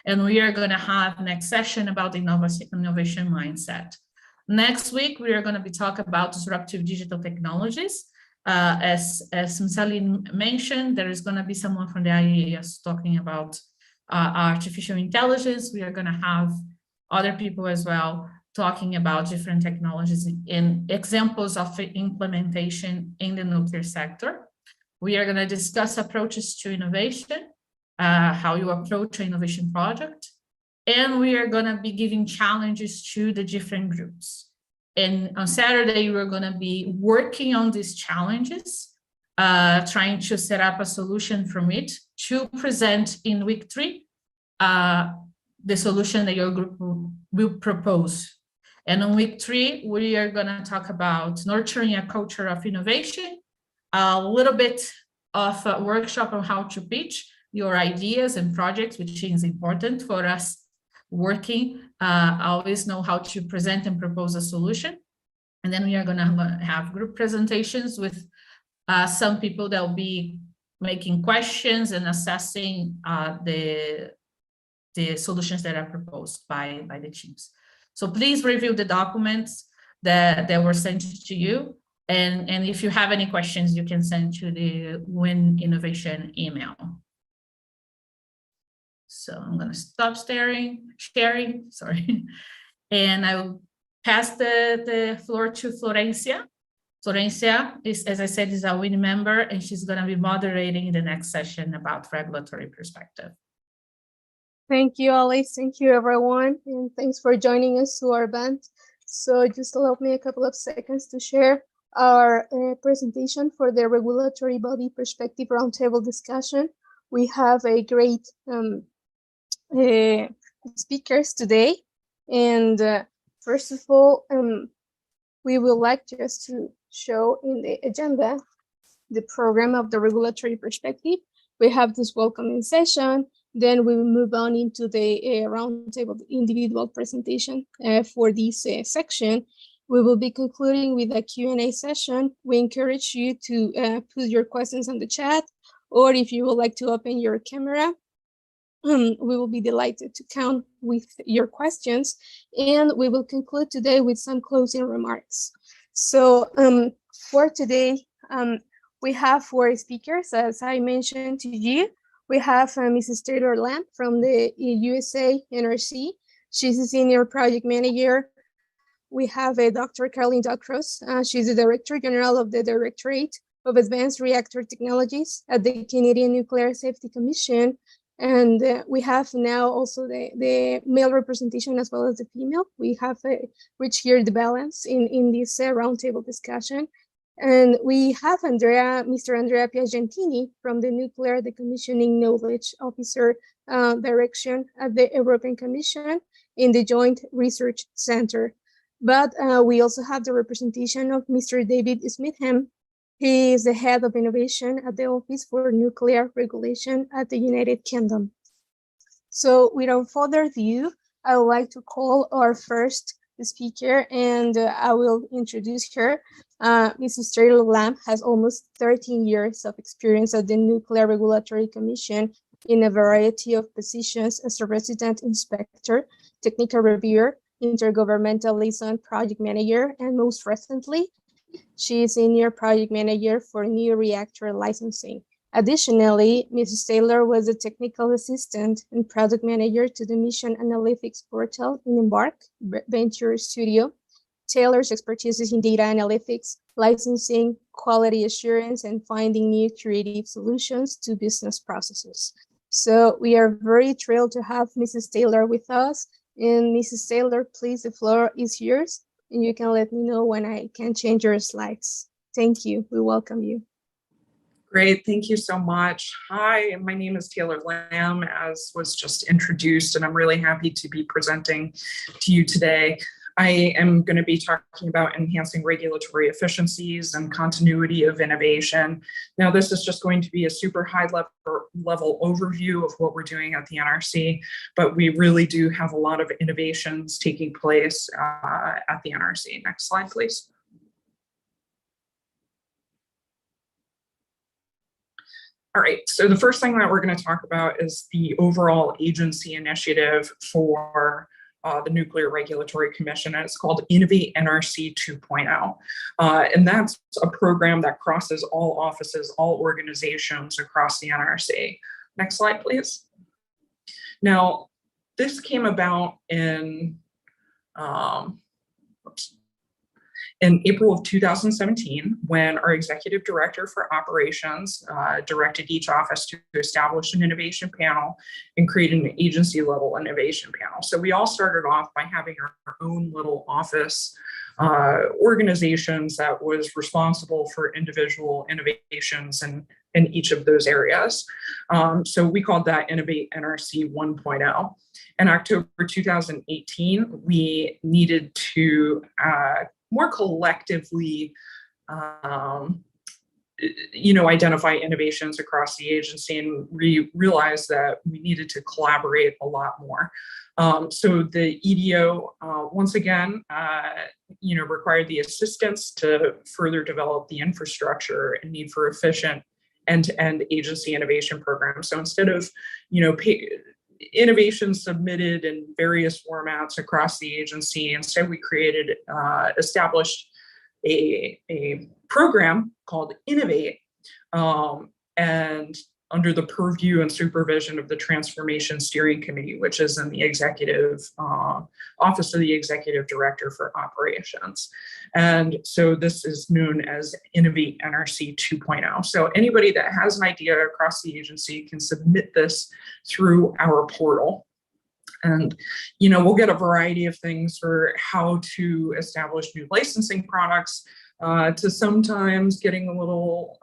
and we are going to have next session about the innovation mindset. Next week, we are going to be talking about disruptive digital technologies. As Msali mentioned, there is going to be someone from the IAS talking about artificial intelligence. We are going to have other people as well talking about different technologies and examples of implementation in the nuclear sector. We are going to discuss approaches to innovation, how you approach an innovation project, and we are going to be giving challenges to the different groups. And on Saturday, we're going to be working on these challenges, trying to set up a solution from it to present in week 3, the solution that your group will propose. And on week 3, we are going to talk about nurturing a culture of innovation, a little bit of a workshop on how to pitch your ideas and projects, which is important for us working. Always know how to present and propose a solution. And then we are going to have group presentations with some people that will be making questions and assessing the solutions that are proposed by the teams. So please review the documents that were sent to you. And if you have any questions, you can send to the WiNI Innovation email. So I'm going to stop sharing, sorry. And I will pass the floor to Florencia. Florencia is, as I said, is a WiNI member, and she's going to be moderating the next session about regulatory perspective. Thank you, Alice. Thank you, everyone. And thanks for joining us to our event. So just allow me a couple of seconds to share our presentation for the Regulatory Body Perspective Roundtable discussion. We have a great speakers today. And first of all, we would like just to show in the agenda the program of the Regulatory Perspective. We have this welcoming session. Then we will move on into the roundtable individual presentation for this section. We will be concluding with a Q&A session. We encourage you to put your questions on the chat, or if you would like to open your camera we will be delighted to count with your questions, and we will conclude today with some closing remarks. So for today, we have 4 speakers, as I mentioned to you. We have Mrs. Taylor Lamb from the USA NRC. She's a senior project manager. We have Dr. Caroline Ducros. She's the Director General of the Directorate of Advanced Reactor Technologies at the Canadian Nuclear Safety Commission. And we have now also the male representation as well as the female. We have reached here the balance in this roundtable discussion. And we have Mr. Andrea Piagentini from the Nuclear Decommissioning Knowledge Officer Direction at the European Commission in the Joint Research Center. But we also have the representation of Mr. David Smitham. He is the head of innovation at the Office for Nuclear Regulation at the United Kingdom. So without further ado, I would like to call our first speaker, and I will introduce her. Mrs. Taylor Lamb has almost 13 years of experience at the Nuclear Regulatory Commission in a variety of positions as a resident inspector, technical reviewer, intergovernmental liaison project manager, and most recently, she is senior project manager for new reactor licensing. Additionally, Mrs. Taylor was a technical assistant and product manager to the Mission Analytics Portal in Embark Venture Studio. Taylor's expertise is in data analytics, licensing, quality assurance, and finding new creative solutions to business processes. So we are very thrilled to have Mrs. Taylor with us. And Mrs. Taylor, please, the floor is yours, and you can let me know when I can change your slides. Thank you. We welcome you. Great, thank you so much. Hi, my name is Taylor Lamb, as was just introduced, and I'm really happy to be presenting to you today. I am going to be talking about enhancing regulatory efficiencies and continuity of innovation. Now, this is just going to be a super high level overview of what we're doing at the NRC, but we really do have a lot of innovations taking place at the NRC. Next slide, please. All right, so the first thing that we're going to talk about is the overall agency initiative for the Nuclear Regulatory Commission, and it's called Innovate NRC 2.0. And that's a program that crosses all offices, all organizations across the NRC. Next slide, please. Now, this came about in April of 2017, when our executive director for operations directed each office to establish an innovation panel and create an agency level innovation panel. So we all started off by having our own little office organizations that was responsible for individual innovations in each of those areas. So we called that Innovate NRC 1.0. In October 2018, we needed to more collectively, identify innovations across the agency, and we realized that we needed to collaborate a lot more. So the EDO, once again, required the assistance to further develop the infrastructure and need for efficient end-to-end agency innovation programs. So instead of, innovations submitted in various formats across the agency, instead we established a program called Innovate, and under the purview and supervision of the Transformation Steering Committee, which is in the executive office of the Executive Director for Operations. And so this is known as Innovate NRC 2.0. So anybody that has an idea across the agency can submit this through our portal. And, we'll get a variety of things for how to establish new licensing products, to sometimes getting a little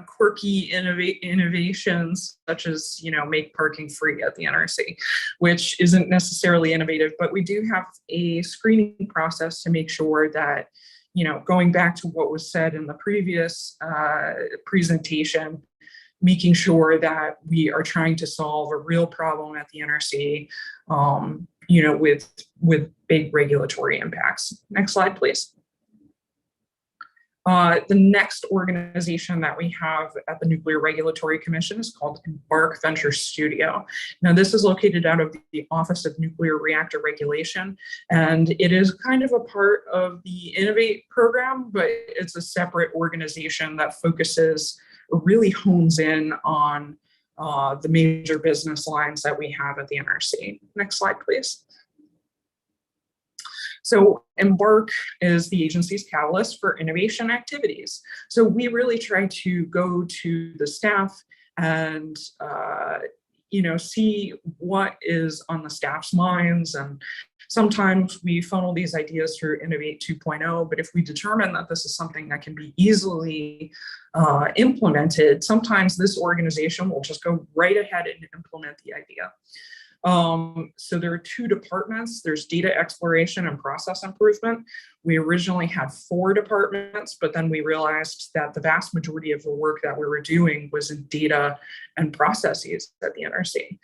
quirky innovations, such as, make parking free at the NRC, which isn't necessarily innovative, but we do have a screening process to make sure that, going back to what was said in the previous presentation, making sure that we are trying to solve a real problem at the NRC, with big regulatory impacts. Next slide, please. The next organization that we have at the Nuclear Regulatory Commission is called Embark Venture Studio. Now, this is located out of the Office of Nuclear Reactor Regulation, and it is kind of a part of the Innovate program, but it's a separate organization that focuses, or really hones in on the major business lines that we have at the NRC. Next slide, please. So Embark is the agency's catalyst for innovation activities. So we really try to go to the staff and see what is on the staff's minds. And sometimes we funnel these ideas through Innovate 2.0, but if we determine that this is something that can be easily implemented, sometimes this organization will just go right ahead and implement the idea. So there are two departments. There's data exploration and process improvement. We originally had 4 departments, but then we realized that the vast majority of the work that we were doing was in data and processes at the NRC.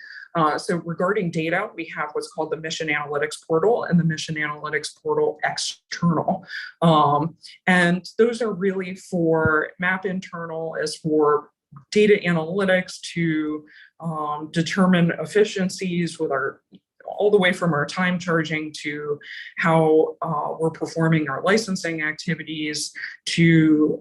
So regarding data, we have what's called the Mission Analytics Portal and the Mission Analytics Portal External. And those are really for MAP internal, as for data analytics to determine efficiencies with our, all the way from our time charging to how we're performing our licensing activities to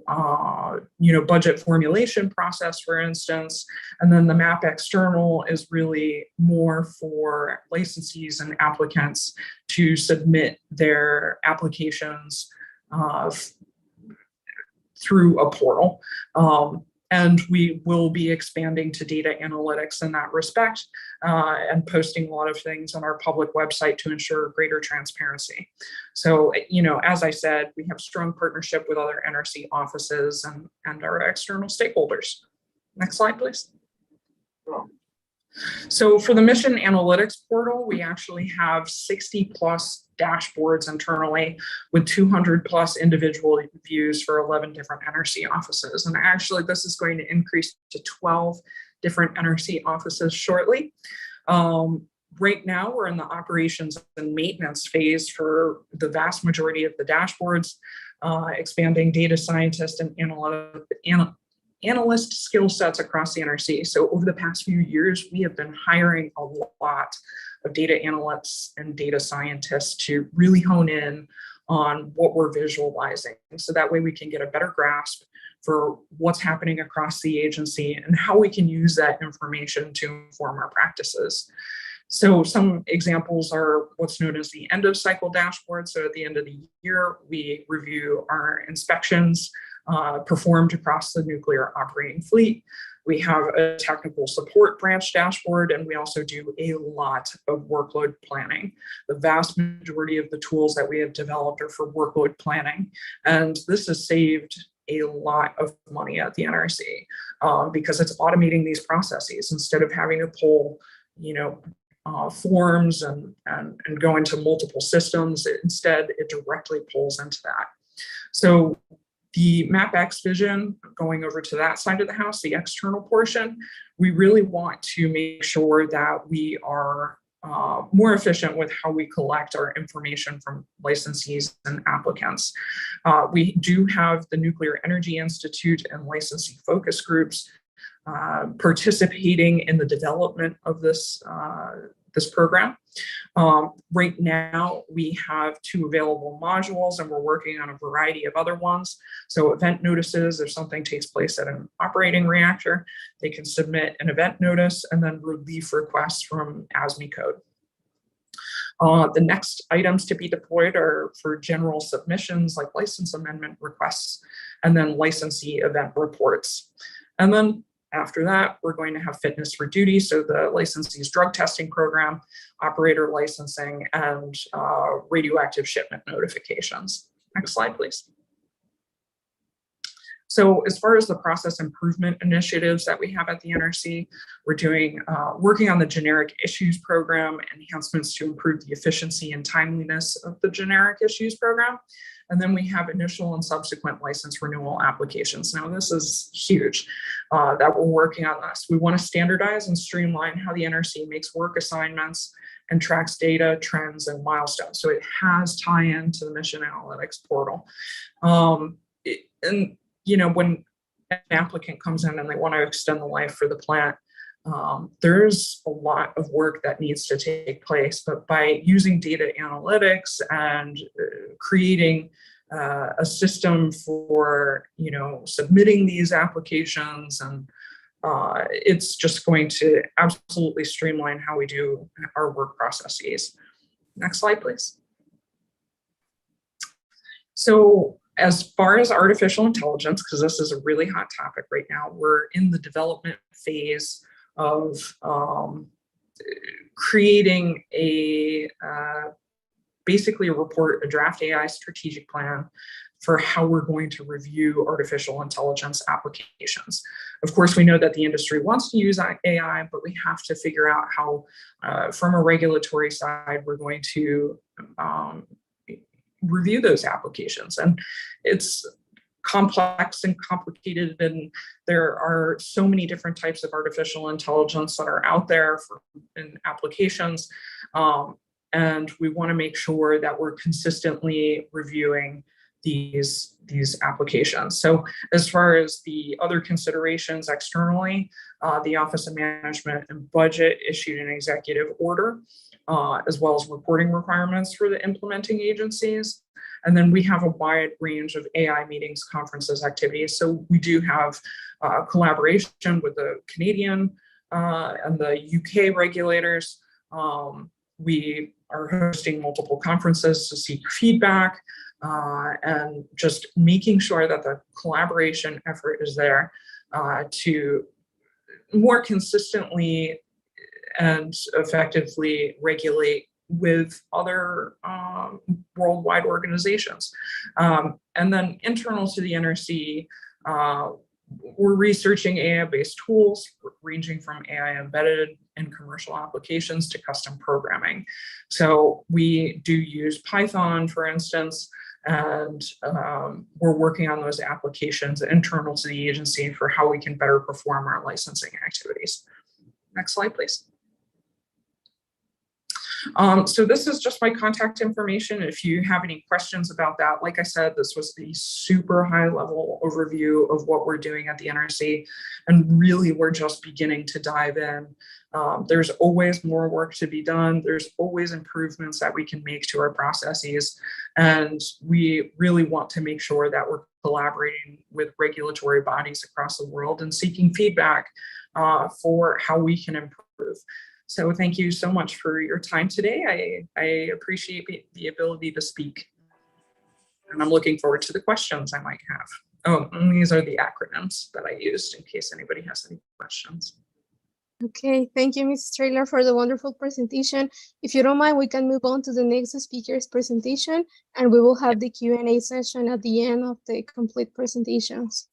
budget formulation process, for instance. And then the MAP external is really more for licensees and applicants to submit their applications through a portal. And we will be expanding to data analytics in that respect and posting a lot of things on our public website to ensure greater transparency. So, as I said, we have strong partnership with other NRC offices and our external stakeholders. Next slide, please. So for the Mission Analytics Portal, we actually have 60+ dashboards internally with 200+ individual views for 11 different NRC offices. And actually, this is going to increase to 12 different NRC offices shortly. Right now, we're in the operations and maintenance phase for the vast majority of the dashboards, expanding data scientist and analyst skill sets across the NRC. So over the past few years, we have been hiring a lot of data analysts and data scientists to really hone in on what we're visualizing. So that way we can get a better grasp for what's happening across the agency and how we can use that information to inform our practices. So some examples are what's known as the end of cycle dashboard. So at the end of the year, we review our inspections performed across the nuclear operating fleet. We have a technical support branch dashboard, and we also do a lot of workload planning. The vast majority of the tools that we have developed are for workload planning. And this has saved a lot of money at the NRC because it's automating these processes instead of having to pull, forms and go into multiple systems. Instead, it directly pulls into that. So the MapX vision, going over to that side of the house, the external portion, we really want to make sure that we are more efficient with how we collect our information from licensees and applicants. We do have the Nuclear Energy Institute and licensee focus groups participating in the development of this program. Right now, we have 2 available modules, and we're working on a variety of other ones. So event notices, if something takes place at an operating reactor, they can submit an event notice and then relief requests from ASME code. The next items to be deployed are for general submissions like license amendment requests and then licensee event reports. And then after that, we're going to have fitness for duty, so the licensee's drug testing program, operator licensing, and radioactive shipment notifications. Next slide, please. So as far as the process improvement initiatives that we have at the NRC, we're doing working on the generic issues program, enhancements to improve the efficiency and timeliness of the generic issues program. And then we have initial and subsequent license renewal applications. Now, this is huge that we're working on this. We want to standardize and streamline how the NRC makes work assignments and tracks data, trends, and milestones. So it has tie-in to the Mission Analytics Portal. And, you know, when an applicant comes in and they want to extend the life for the plant, there's a lot of work that needs to take place, but by using data analytics and creating a system for, you know, submitting these applications, and it's just going to absolutely streamline how we do our work processes. Next slide, please. So as far as artificial intelligence, because this is a really hot topic right now, we're in the development phase of creating a basically a report, a draft AI strategic plan for how we're going to review artificial intelligence applications. Of course, we know that the industry wants to use AI, but we have to figure out how, from a regulatory side, we're going to review those applications. And it's complex and complicated, and there are so many different types of artificial intelligence that are out there in applications. And we want to make sure that we're consistently reviewing these applications. So as far as the other considerations externally, the Office of Management and Budget issued an executive order, as well as reporting requirements for the implementing agencies. And then we have a wide range of AI meetings, conferences, activities. So we do have collaboration with the Canadian and the UK regulators. We are hosting multiple conferences to seek feedback and just making sure that the collaboration effort is there to more consistently and effectively regulate with other worldwide organizations. And then internal to the NRC, we're researching AI-based tools ranging from AI embedded in commercial applications to custom programming. So we do use Python, for instance, and we're working on those applications internal to the agency for how we can better perform our licensing activities. Next slide, please. So this is just my contact information. If you have any questions about that, like I said, this was the super high level overview of what we're doing at the NRC. And really, we're just beginning to dive in. There's always more work to be done. There's always improvements that we can make to our processes. And we really want to make sure that we're collaborating with regulatory bodies across the world and seeking feedback for how we can improve. So thank you so much for your time today. I appreciate the ability to speak. And I'm looking forward to the questions I might have. Oh, and these are the acronyms that I used in case anybody has any questions. Okay, thank you, Mrs. Traylor, for the wonderful presentation. If you don't mind, we can move on to the next speaker's presentation, and we will have the Q&A session at the end of the complete presentations.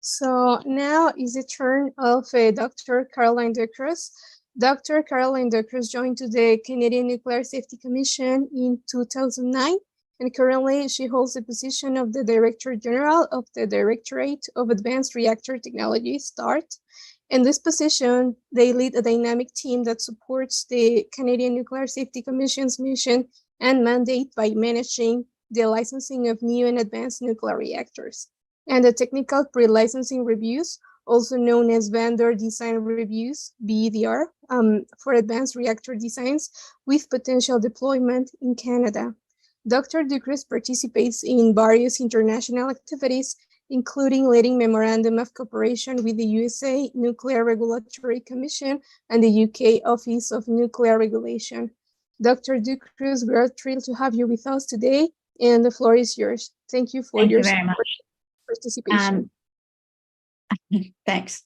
So now is the turn of Dr. Caroline Ducruz. Dr. Caroline Ducruz joined to the Canadian Nuclear Safety Commission in 2009, and currently she holds the position of the Director General of the Directorate of Advanced Reactor Technology, START. In this position, they lead a dynamic team that supports the Canadian Nuclear Safety Commission's mission and mandate by managing the licensing of new and advanced nuclear reactors, and the technical pre-licensing reviews, also known as vendor design reviews, VDR, for advanced reactor designs with potential deployment in Canada. Dr. Ducruz participates in various international activities, including leading memorandum of cooperation with the USA Nuclear Regulatory Commission and the UK Office of Nuclear Regulation. Dr. Ducruz, we are thrilled to have you with us today, and the floor is yours. Thank you for your participation. Thanks.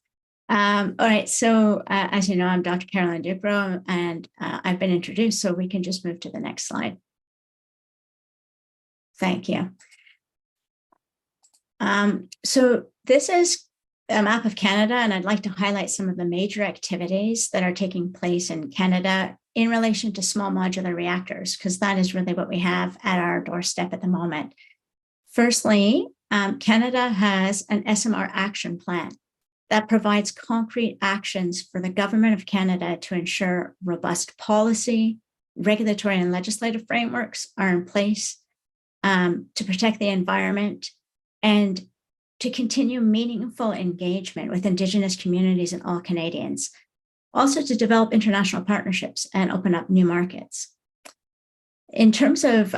All right, so as you know, I'm Dr. Caroline Ducruz, and I've been introduced, so we can just move to the next slide. Thank you. So this is a map of Canada, and I'd like to highlight some of the major activities that are taking place in Canada in relation to small modular reactors, because that is really what we have at our doorstep at the moment. Firstly, Canada has an SMR action plan that provides concrete actions for the government of Canada to ensure robust policy, regulatory and legislative frameworks are in place to protect the environment and to continue meaningful engagement with Indigenous communities and all Canadians, also to develop international partnerships and open up new markets. In terms of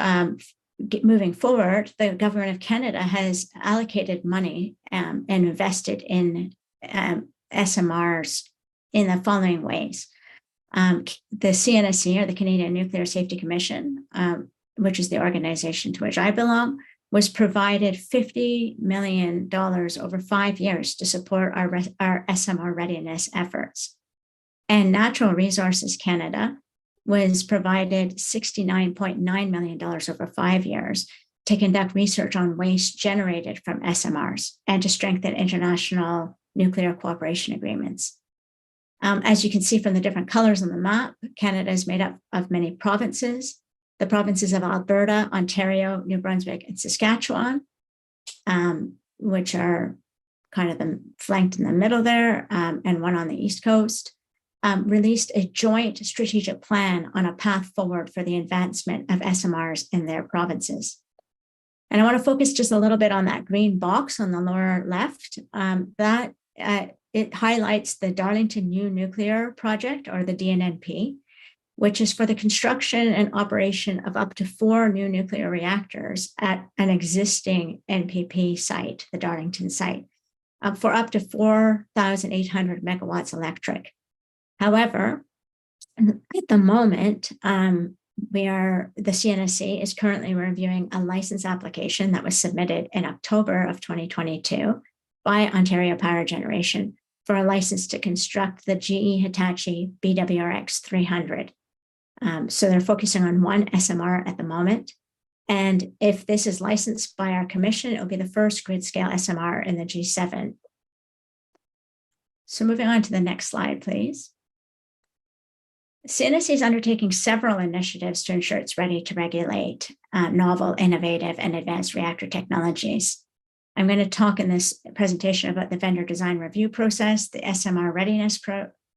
moving forward, the government of Canada has allocated money and invested in SMRs in the following ways. The CNSC, or the Canadian Nuclear Safety Commission, which is the organization to which I belong, was provided $50 million over 5 years to support our SMR readiness efforts. And Natural Resources Canada was provided $69.9 million over 5 years to conduct research on waste generated from SMRs and to strengthen international nuclear cooperation agreements. As you can see from the different colors on the map, Canada is made up of many provinces. The provinces of Alberta, Ontario, New Brunswick, and Saskatchewan, which are kind of flanked in the middle there, and one on the East Coast, released a joint strategic plan on a path forward for the advancement of SMRs in their provinces. And I want to focus just a little bit on that green box on the lower left. It highlights the Darlington New Nuclear Project, or the DNNP, which is for the construction and operation of up to 4 new nuclear reactors at an existing NPP site, the Darlington site, for up to 4,800 megawatts electric. However, at the moment, the CNSC is currently reviewing a license application that was submitted in October of 2022 by Ontario Power Generation for a license to construct the GE Hitachi BWRX 300. So they're focusing on one SMR at the moment. And if this is licensed by our commission, it will be the first grid-scale SMR in the G7. So moving on to the next slide, please. CNSC is undertaking several initiatives to ensure it's ready to regulate novel, innovative, and advanced reactor technologies. I'm going to talk in this presentation about the vendor design review process, the SMR readiness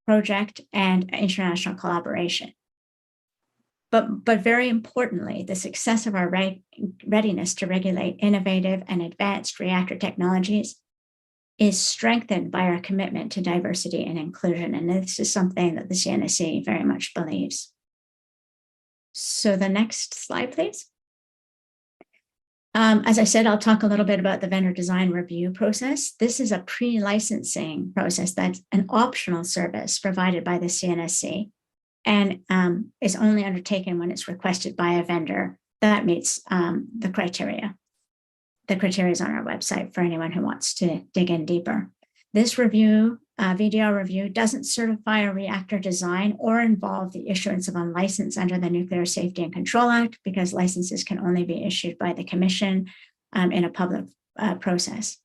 project, and international collaboration. But very importantly, the success of our readiness to regulate innovative and advanced reactor technologies is strengthened by our commitment to diversity and inclusion. And this is something that the CNSC very much believes. So the next slide, please. As I said, I'll talk a little bit about the vendor design review process. This is a pre-licensing process that's an optional service provided by the CNSC and is only undertaken when it's requested by a vendor that meets the criteria. The criteria is on our website for anyone who wants to dig in deeper. This review, VDR review, doesn't certify a reactor design or involve the issuance of a license under the Nuclear Safety and Control Act, because licenses can only be issued by the Commission in a public process.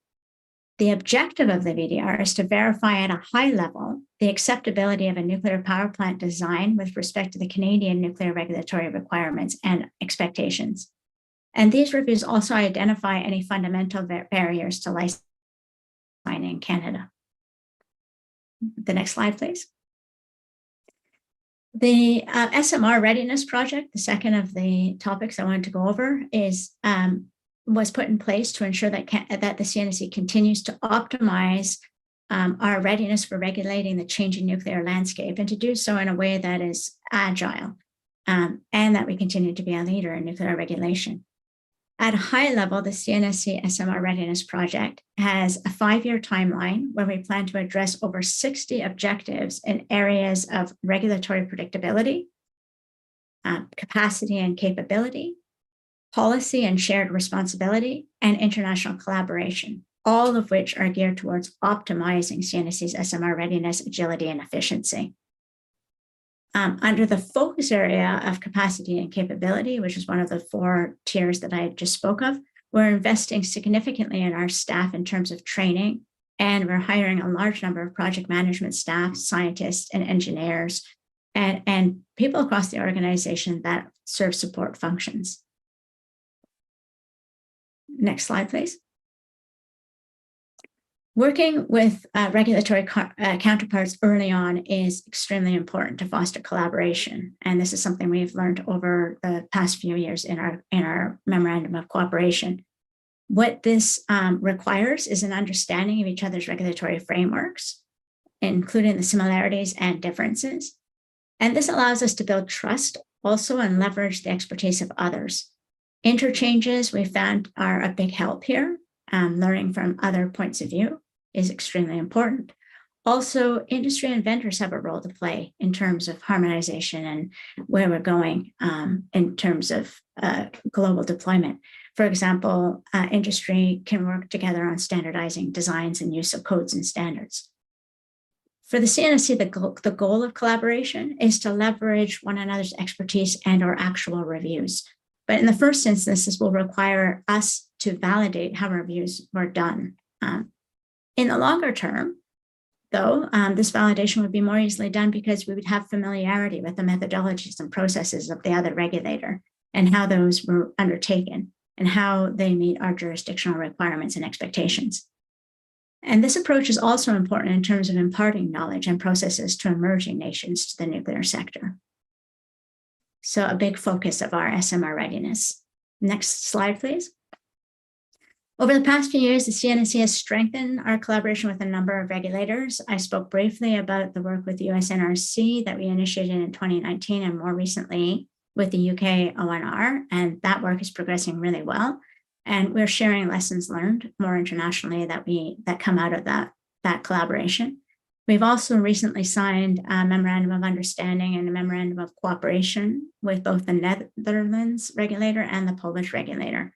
The objective of the VDR is to verify at a high level the acceptability of a nuclear power plant design with respect to the Canadian nuclear regulatory requirements and expectations. And these reviews also identify any fundamental barriers to licensing in Canada. The next slide, please. The SMR readiness project, the second of the topics I wanted to go over, was put in place to ensure that the CNSC continues to optimize our readiness for regulating the changing nuclear landscape, and to do so in a way that is agile, and that we continue to be a leader in nuclear regulation. At a high level, the CNSC SMR Readiness Project has a 5-year timeline where we plan to address over 60 objectives in areas of regulatory predictability, capacity and capability, policy and shared responsibility, and international collaboration, all of which are geared towards optimizing CNSC's SMR readiness, agility, and efficiency. Under the focus area of capacity and capability, which is one of the 4 tiers that I just spoke of, we're investing significantly in our staff in terms of training, and we're hiring a large number of project management staff, scientists, and engineers, and people across the organization that serve support functions. Next slide, please. Working with regulatory counterparts early on is extremely important to foster collaboration. And this is something we've learned over the past few years in our memorandum of cooperation. What this requires is an understanding of each other's regulatory frameworks, including the similarities and differences. And this allows us to build trust also and leverage the expertise of others. Interchanges we found are a big help here. Learning from other points of view is extremely important. Also, industry and vendors have a role to play in terms of harmonization and where we're going in terms of global deployment. For example, industry can work together on standardizing designs and use of codes and standards. For the CNSC, the goal of collaboration is to leverage one another's expertise and or actual reviews. But in the first instance, this will require us to validate how reviews were done. In the longer term, though, this validation would be more easily done because we would have familiarity with the methodologies and processes of the other regulator and how those were undertaken and how they meet our jurisdictional requirements and expectations. And this approach is also important in terms of imparting knowledge and processes to emerging nations to the nuclear sector. So a big focus of our SMR readiness. Next slide, please. Over the past few years, the CNSC has strengthened our collaboration with a number of regulators. I spoke briefly about the work with the US NRC that we initiated in 2019 and more recently with the UK ONR, and that work is progressing really well. And we're sharing lessons learned more internationally that come out of that collaboration. We've also recently signed a memorandum of understanding and a memorandum of cooperation with both the Netherlands regulator and the Polish regulator.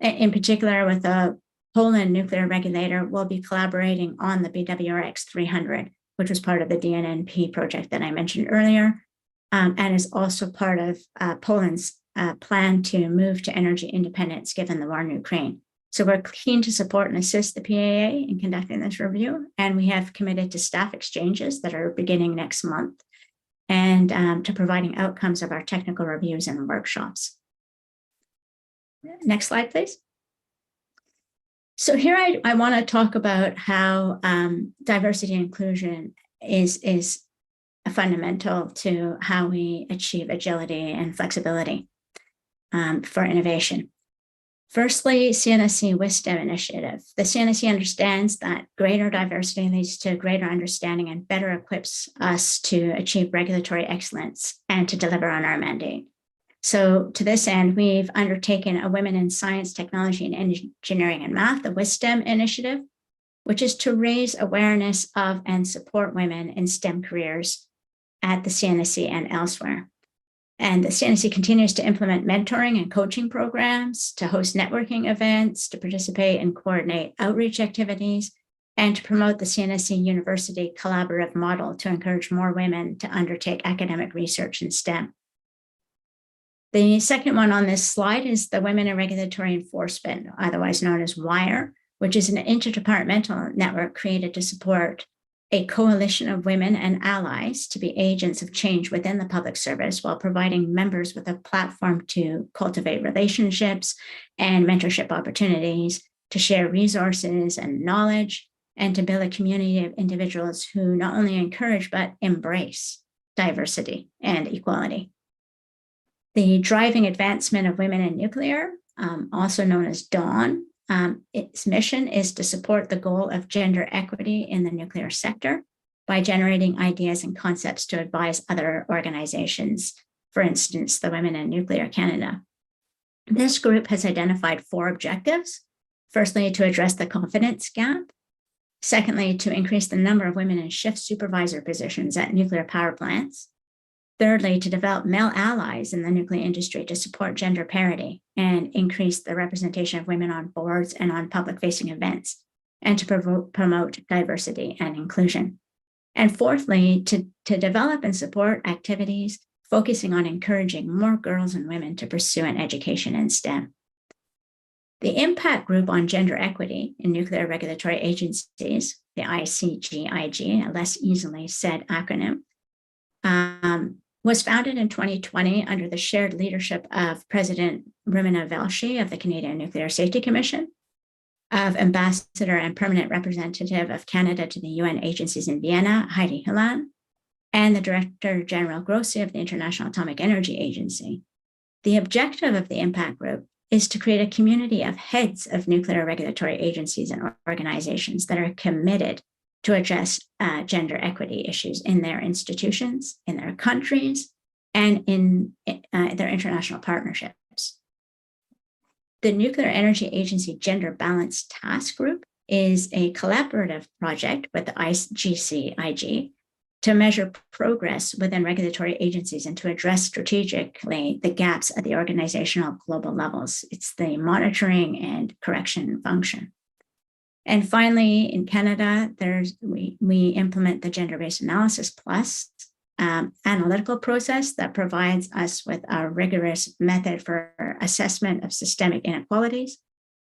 In particular, with the Poland nuclear regulator, we'll be collaborating on the BWRX 300, which was part of the DNNP project that I mentioned earlier, and is also part of Poland's plan to move to energy independence given the war in Ukraine. So we're keen to support and assist the PAA in conducting this review, and we have committed to staff exchanges that are beginning next month and to providing outcomes of our technical reviews and workshops. Next slide, please. So here I want to talk about how diversity and inclusion is fundamental to how we achieve agility and flexibility for innovation. Firstly, CNSC WISDOM initiative. The CNSC understands that greater diversity leads to greater understanding and better equips us to achieve regulatory excellence and to deliver on our mandate. So to this end, we've undertaken a Women in Science, Technology, and Engineering and Math, the WISDOM initiative, which is to raise awareness of and support women in STEM careers at the CNSC and elsewhere. And the CNSC continues to implement mentoring and coaching programs, to host networking events, to participate and coordinate outreach activities, and to promote the CNSC University collaborative model to encourage more women to undertake academic research in STEM. The second one on this slide is the Women in Regulatory Enforcement, otherwise known as WIRE, which is an interdepartmental network created to support a coalition of women and allies to be agents of change within the public service while providing members with a platform to cultivate relationships and mentorship opportunities, to share resources and knowledge, and to build a community of individuals who not only encourage but embrace diversity and equality. The Driving Advancement of Women in Nuclear, also known as DAWN, its mission is to support the goal of gender equity in the nuclear sector by generating ideas and concepts to advise other organizations, for instance, the Women in Nuclear Canada. This group has identified 4 objectives. Firstly, to address the confidence gap. Secondly, to increase the number of women in shift supervisor positions at nuclear power plants. Thirdly, to develop male allies in the nuclear industry to support gender parity and increase the representation of women on boards and on public-facing events, and to promote diversity and inclusion. And fourthly, to develop and support activities focusing on encouraging more girls and women to pursue an education in STEM. The Impact Group on Gender Equity in Nuclear Regulatory Agencies, the ICGIG, a less easily said acronym, was founded in 2020 under the shared leadership of President Rumina Velshi of the Canadian Nuclear Safety Commission, of Ambassador and Permanent Representative of Canada to the UN agencies in Vienna, Heidi Hillan, and the Director General Grossi of the International Atomic Energy Agency. The objective of the Impact Group is to create a community of heads of nuclear regulatory agencies and organizations that are committed to address gender equity issues in their institutions, in their countries, and in their international partnerships. The Nuclear Energy Agency Gender Balance Task Group is a collaborative project with the IGC to measure progress within regulatory agencies and to address strategically the gaps at the organizational global levels. It's the monitoring and correction function. And finally, in Canada, we implement the Gender-Based Analysis Plus analytical process that provides us with a rigorous method for assessment of systemic inequalities,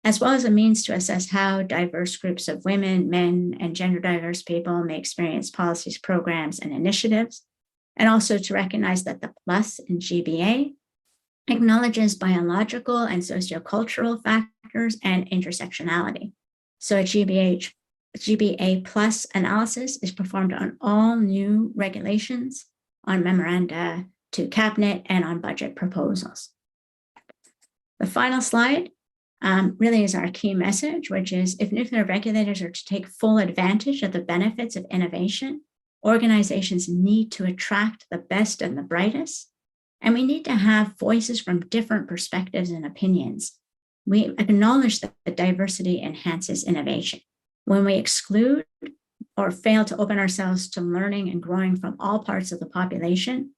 as well as a means to assess how diverse groups of women, men, and gender diverse people may experience policies, programs, and initiatives, and also to recognize that the plus in GBA acknowledges biological and sociocultural factors and intersectionality. So a GBA plus analysis is performed on all new regulations, on memoranda to cabinet, and on budget proposals. The final slide really is our key message, which is if nuclear regulators are to take full advantage of the benefits of innovation, organizations need to attract the best and the brightest, and we need to have voices from different perspectives and opinions. We acknowledge that the diversity enhances innovation. When we exclude or fail to open ourselves to learning and growing from all parts of the population,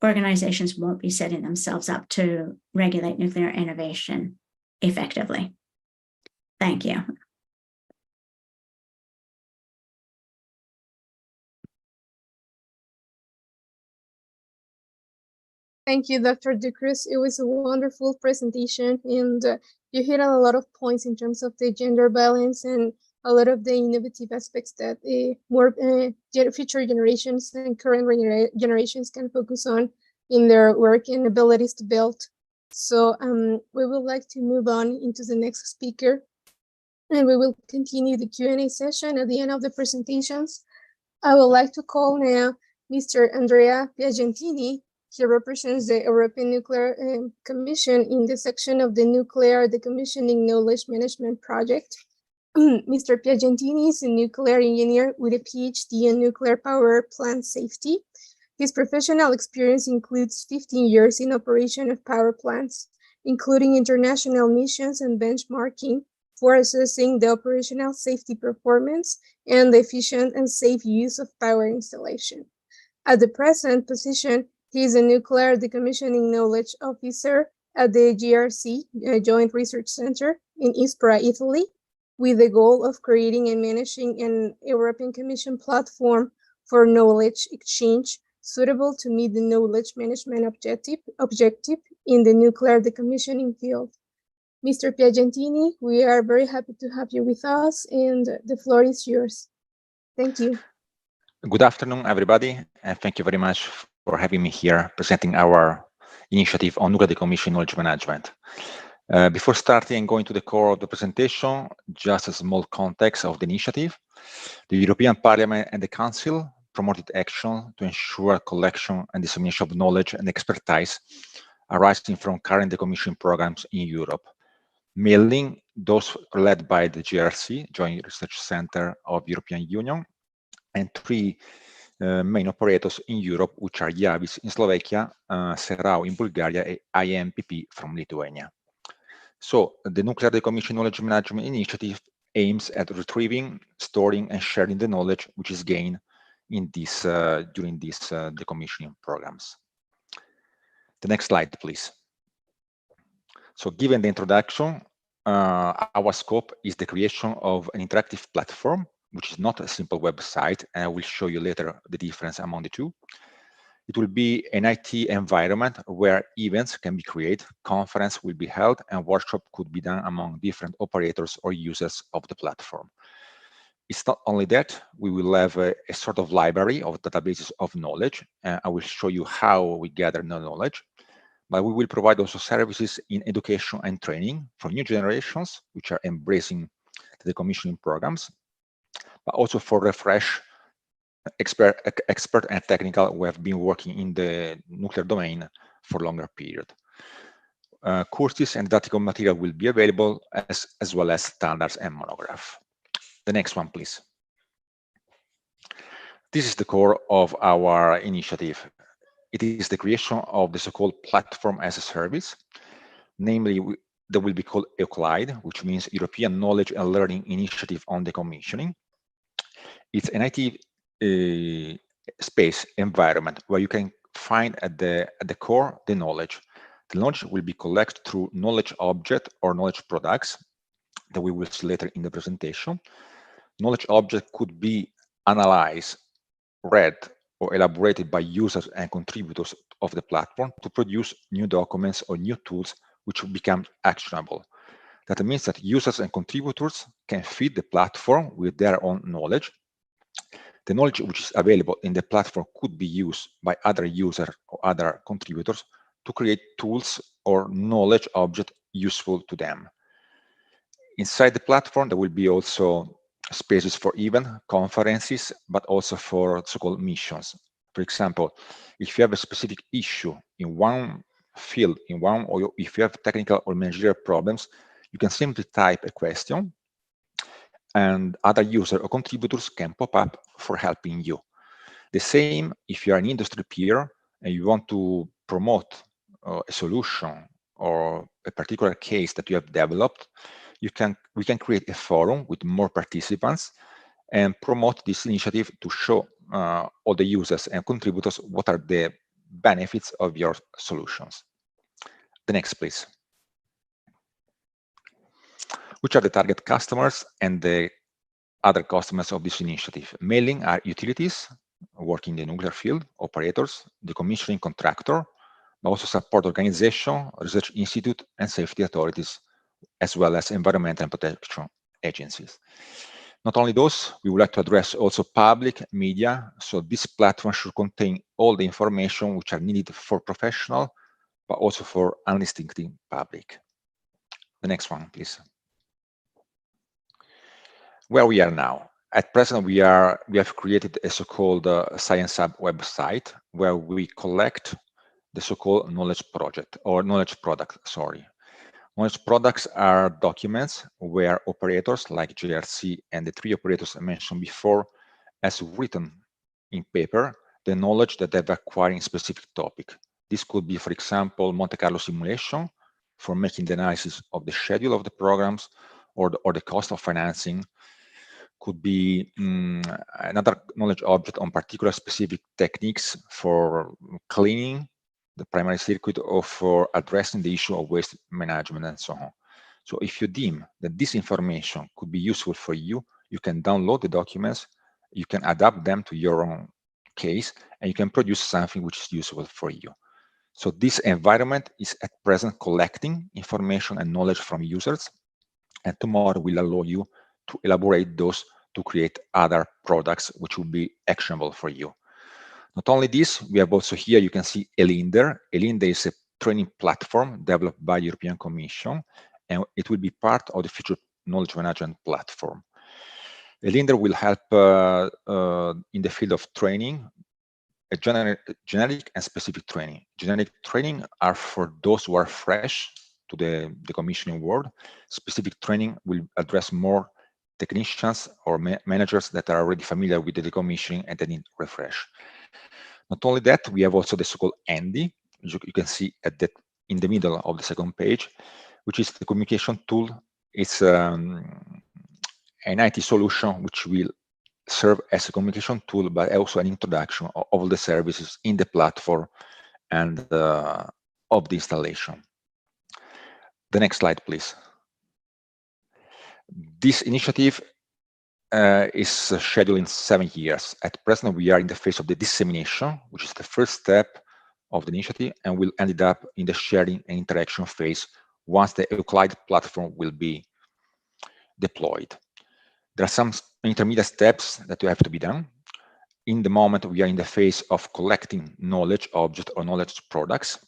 organizations won't be setting themselves up to regulate nuclear innovation effectively. Thank you. Thank you, Dr. Ducruz. It was a wonderful presentation, and you hit on a lot of points in terms of the gender balance and a lot of the innovative aspects that more future generations and current generations can focus on in their work and abilities to build. So we would like to move on into the next speaker, and we will continue the Q&A session at the end of the presentations. I would like to call now Mr. Andrea Piagentini. He represents the European Nuclear Commission in the section of the Nuclear Decommissioning Knowledge Management Project. Mr. Piagentini is a nuclear engineer with a PhD in nuclear power plant safety. His professional experience includes 15 years in operation of power plants, including international missions and benchmarking for assessing the operational safety performance and the efficient and safe use of power installation. At the present position, he is a nuclear decommissioning knowledge officer at the GRC Joint Research Center in Ispra, Italy, with the goal of creating and managing an European Commission platform for knowledge exchange suitable to meet the knowledge management objective in the nuclear decommissioning field. Mr. Piagentini, we are very happy to have you with us, and the floor is yours. Thank you. Good afternoon, everybody, and thank you very much for having me here presenting our initiative on nuclear decommissioning knowledge management. Before starting and going to the core of the presentation, just a small context of the initiative. The European Parliament and the Council promoted action to ensure collection and dissemination of knowledge and expertise arising from current decommissioning programs in Europe, mainly those led by the GRC, Joint Research Center of European Union, and three main operators in Europe, which are Javis in Slovakia, Serau in Bulgaria, and IMPP from Lithuania. So the Nuclear Decommissioning Knowledge Management Initiative aims at retrieving, storing, and sharing the knowledge which is gained in this during these decommissioning programs. The next slide, please. So given the introduction, our scope is the creation of an interactive platform, which is not a simple website, and I will show you later the difference among the two. It will be an IT environment where events can be created, conference will be held, and workshop could be done among different operators or users of the platform. It's not only that, we will have a sort of library of databases of knowledge. I will show you how we gather the knowledge, but we will provide also services in education and training for new generations, which are embracing the decommissioning programs, but also for refresh expert and technical who have been working in the nuclear domain for a longer period. Courses and didactic material will be available as well as standards and monograph. The next one, please. This is the core of our initiative. It is the creation of the so-called platform as a service, namely that will be called EUCLIDE, which means European Knowledge and Learning Initiative on Decommissioning. It's an IT space environment where you can find at the core the knowledge. The knowledge will be collected through knowledge object or knowledge products that we will see later in the presentation. Knowledge object could be analyzed, read, or elaborated by users and contributors of the platform to produce new documents or new tools which will become actionable. That means that users and contributors can feed the platform with their own knowledge. The knowledge which is available in the platform could be used by other users or other contributors to create tools or knowledge object useful to them. Inside the platform, there will be also spaces for event, conferences, but also for so-called missions. For example, if you have a specific issue in one field, or if you have technical or managerial problems, you can simply type a question and other users or contributors can pop up for helping you. The same if you are an industry peer and you want to promote a solution or a particular case that you have developed, we can create a forum with more participants and promote this initiative to show all the users and contributors what are the benefits of your solutions. The next, please. Which are the target customers and the other customers of this initiative? Mailing are utilities working in the nuclear field, operators, decommissioning contractor, but also support organization, research institute, and safety authorities, as well as environmental and protection agencies. Not only those, we would like to address also public media. So this platform should contain all the information which are needed for professional, but also for undistinctive public. The next one, please. Where we are now. At present, we have created a so-called Science Hub website where we collect the so-called knowledge project or knowledge product, sorry. Knowledge products are documents where operators like JRC and the 3 operators I mentioned before has written in paper the knowledge that they've acquired in specific topic. This could be, for example, Monte Carlo simulation for making the analysis of the schedule of the programs or the cost of financing. Could be another knowledge object on particular specific techniques for cleaning the primary circuit or for addressing the issue of waste management and so on. So if you deem that this information could be useful for you, you can download the documents, you can adapt them to your own case, and you can produce something which is useful for you. So this environment is at present collecting information and knowledge from users, and tomorrow will allow you to elaborate those to create other products which will be actionable for you. Not only this, we have also here, you can see Elinder. Elinder is a training platform developed by European Commission, and it will be part of the future knowledge management platform. Elinder will help in the field of training, a generic and specific training. Generic training are for those who are fresh to the decommissioning world. Specific training will address more technicians or managers that are already familiar with the decommissioning and they need refresh. Not only that, we have also the so-called Andy, which you can see in the middle of the second page, which is the communication tool. It's an IT solution which will serve as a communication tool, but also an introduction of all the services in the platform and of the installation. The next slide, please. This initiative is scheduled in 7 years. At present, we are in the phase of the dissemination, which is the first step of the initiative, and will end up in the sharing and interaction phase once the EUCLIDE platform will be deployed. There are some intermediate steps that have to be done. In the moment, we are in the phase of collecting knowledge objects or knowledge products.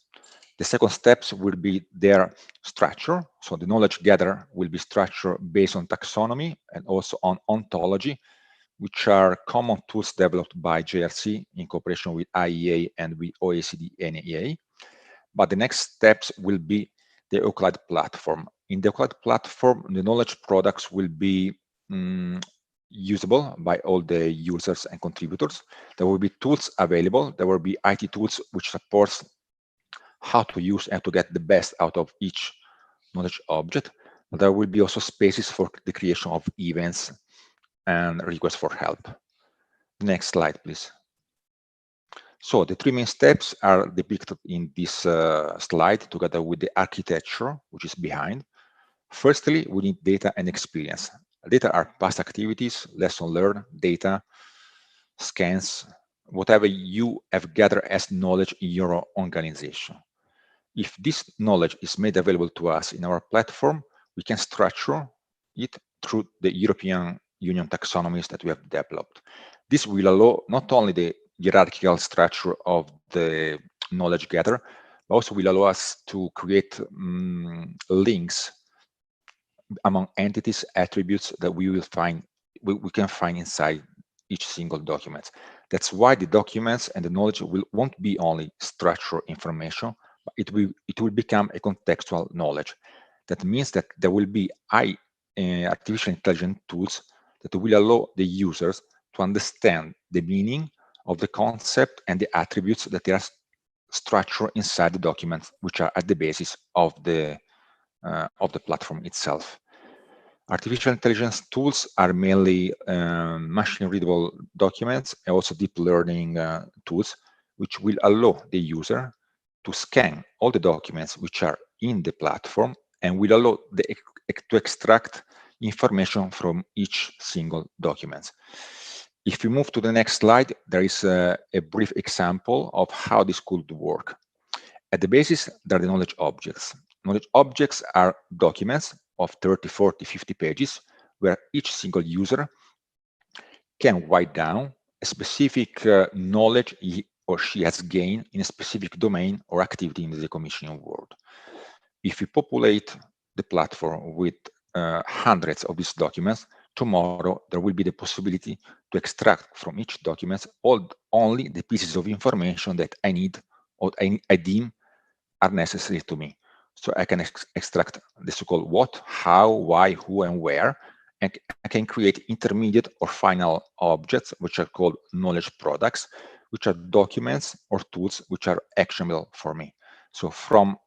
The second steps will be their structure. So the knowledge gathered will be structured based on taxonomy and also on ontology, which are common tools developed by JRC in cooperation with IEA and with OECD and EA. But the next steps will be the Euclid platform. In the Euclid platform, the knowledge products will be usable by all the users and contributors. There will be tools available. There will be IT tools which supports how to use and to get the best out of each knowledge object. There will be also spaces for the creation of events and requests for help. Next slide, please. So the three main steps are depicted in this slide together with the architecture, which is behind. Firstly, we need data and experience. Data are past activities, lesson learned, data, scans, whatever you have gathered as knowledge in your organization. If this knowledge is made available to us in our platform, we can structure it through the European Union taxonomies that we have developed. This will allow not only the hierarchical structure of the knowledge gathered, but also will allow us to create links among entities, attributes that we can find inside each single document. That's why the documents and the knowledge won't be only structural information, but it will become a contextual knowledge. That means that there will be artificial intelligence tools that will allow the users to understand the meaning of the concept and the attributes that are structured inside the documents, which are at the basis of the platform itself. Artificial intelligence tools are mainly machine-readable documents and also deep learning tools, which will allow the user to scan all the documents which are in the platform and will allow to extract information from each single document. If we move to the next slide, there is a brief example of how this could work. At the basis, there are the knowledge objects. Knowledge objects are documents of 30, 40, 50 pages, where each single user can write down a specific knowledge he or she has gained in a specific domain or activity in the decommissioning world. If we populate the platform with hundreds of these documents, tomorrow there will be the possibility to extract from each document only the pieces of information that I need or I deem are necessary to me. So I can extract the so-called what, how, why, who, and where, and I can create intermediate or final objects, which are called knowledge products, which are documents or tools which are actionable for me. So from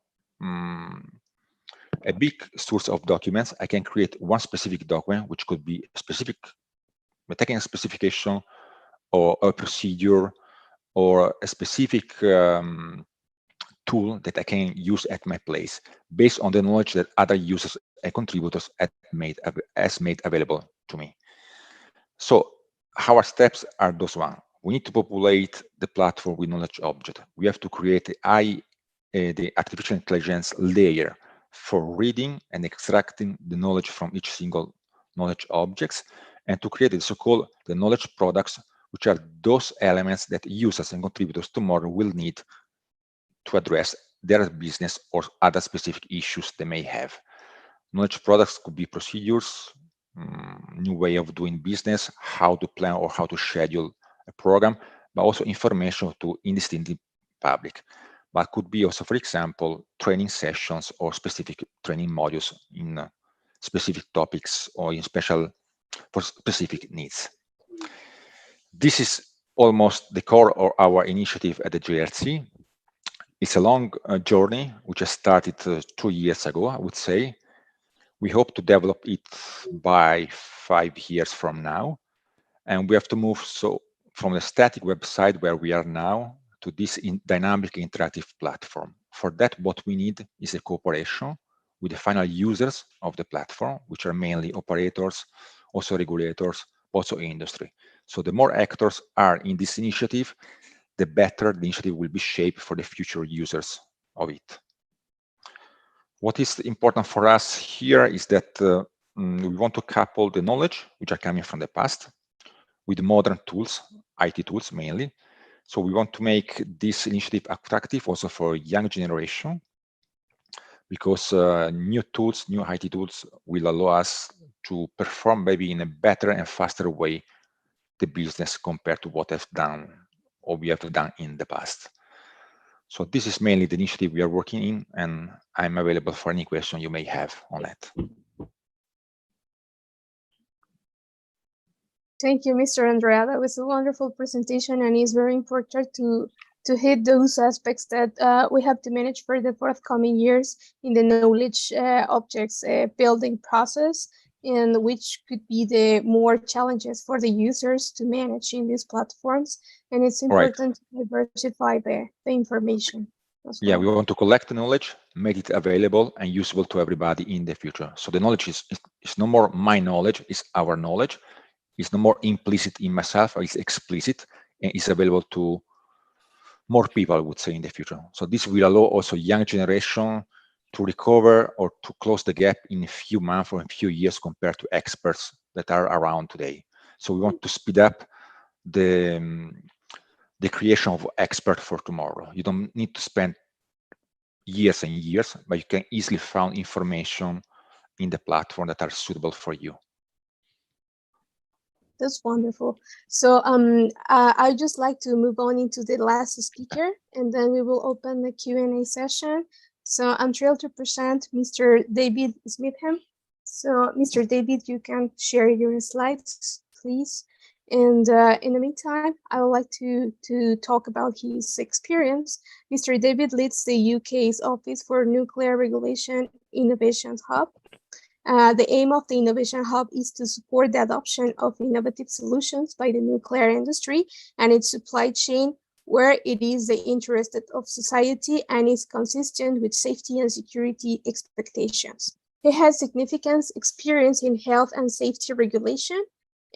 a big source of documents, I can create one specific document, which could be a technical specification or a procedure or a specific tool that I can use at my place based on the knowledge that other users and contributors has made available to me. So our steps are those one. We need to populate the platform with knowledge object. We have to create the artificial intelligence layer for reading and extracting the knowledge from each single knowledge objects, and to create the so-called the knowledge products, which are those elements that users and contributors tomorrow will need to address their business or other specific issues they may have. Knowledge products could be procedures, new way of doing business, how to plan or how to schedule a program, but also information to indistinct public. But could be also, for example, training sessions or specific training modules in specific topics or for specific needs. This is almost the core of our initiative at the JRC. It's a long journey, which has started 2 years ago, I would say. We hope to develop it by 5 years from now. And we have to move from the static website where we are now to this dynamic interactive platform. For that, what we need is a cooperation with the final users of the platform, which are mainly operators, also regulators, also industry. So the more actors are in this initiative, the better the initiative will be shaped for the future users of it. What is important for us here is that we want to couple the knowledge, which are coming from the past, with modern tools, IT tools mainly. So we want to make this initiative attractive also for young generation, because new tools, new IT tools will allow us to perform maybe in a better and faster way the business compared to what we have done in the past. So this is mainly the initiative we are working in, and I'm available for any question you may have on it. Thank you, Mr. Andrea. That was a wonderful presentation, and it's very important to hit those aspects that we have to manage for the forthcoming years in the knowledge objects building process, and which could be the more challenges for the users to manage in these platforms. And it's important to diversify the information as well. Yeah, we want to collect the knowledge, make it available and usable to everybody in the future. So the knowledge is no more my knowledge, it's our knowledge. It's no more implicit in myself, or it's explicit, and it's available to more people, I would say, in the future. So this will allow also young generation to recover or to close the gap in a few months or a few years compared to experts that are around today. So we want to speed up the creation of expert for tomorrow. You don't need to spend years and years, but you can easily find information in the platform that are suitable for you. That's wonderful. So I'd just like to move on into the last speaker, and then we will open the Q&A session. So I'm thrilled to present Mr. David Smitham. So Mr. David, you can share your slides, please. And in the meantime, I would like to talk about his experience. Mr. David leads the UK's Office for Nuclear Regulation Innovations Hub. The aim of the Innovation Hub is to support the adoption of innovative solutions by the nuclear industry and its supply chain, where it is the interest of society and is consistent with safety and security expectations. He has significant experience in health and safety regulation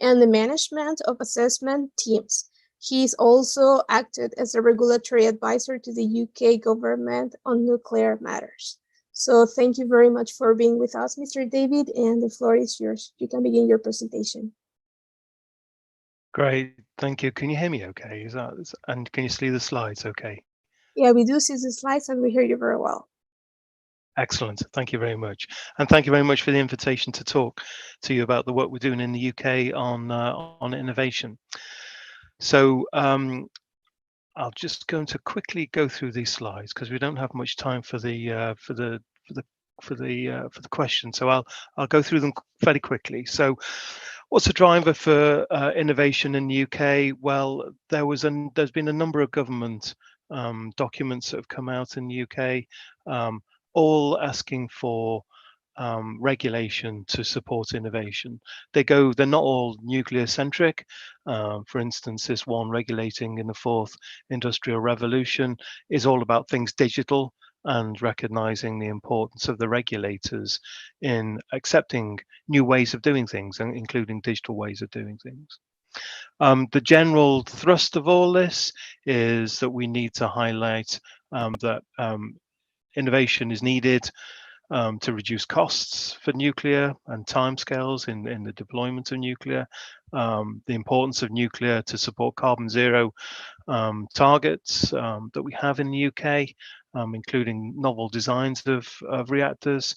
and the management of assessment teams. He is also acted as a regulatory advisor to the UK government on nuclear matters. So thank you very much for being with us, Mr. David, and the floor is yours. You can begin your presentation. Great, thank you. Can you hear me okay? And can you see the slides okay? Yeah, we do see the slides and we hear you very well. Excellent, thank you very much. And thank you very much for the invitation to talk to you about the work we're doing in the UK on innovation. So I'll just going to quickly go through these slides because we don't have much time for the question. So I'll go through them fairly quickly. So what's the driver for innovation in the UK? Well, there's been a number of government documents that have come out in the UK, all asking for regulation to support innovation. They're not all nuclear centric. For instance, this one regulating in the fourth industrial revolution is all about things digital and recognizing the importance of the regulators in accepting new ways of doing things, including digital ways of doing things. The general thrust of all this is that we need to highlight that innovation is needed to reduce costs for nuclear and timescales in the deployment of nuclear, the importance of nuclear to support carbon zero targets that we have in the UK, including novel designs of reactors,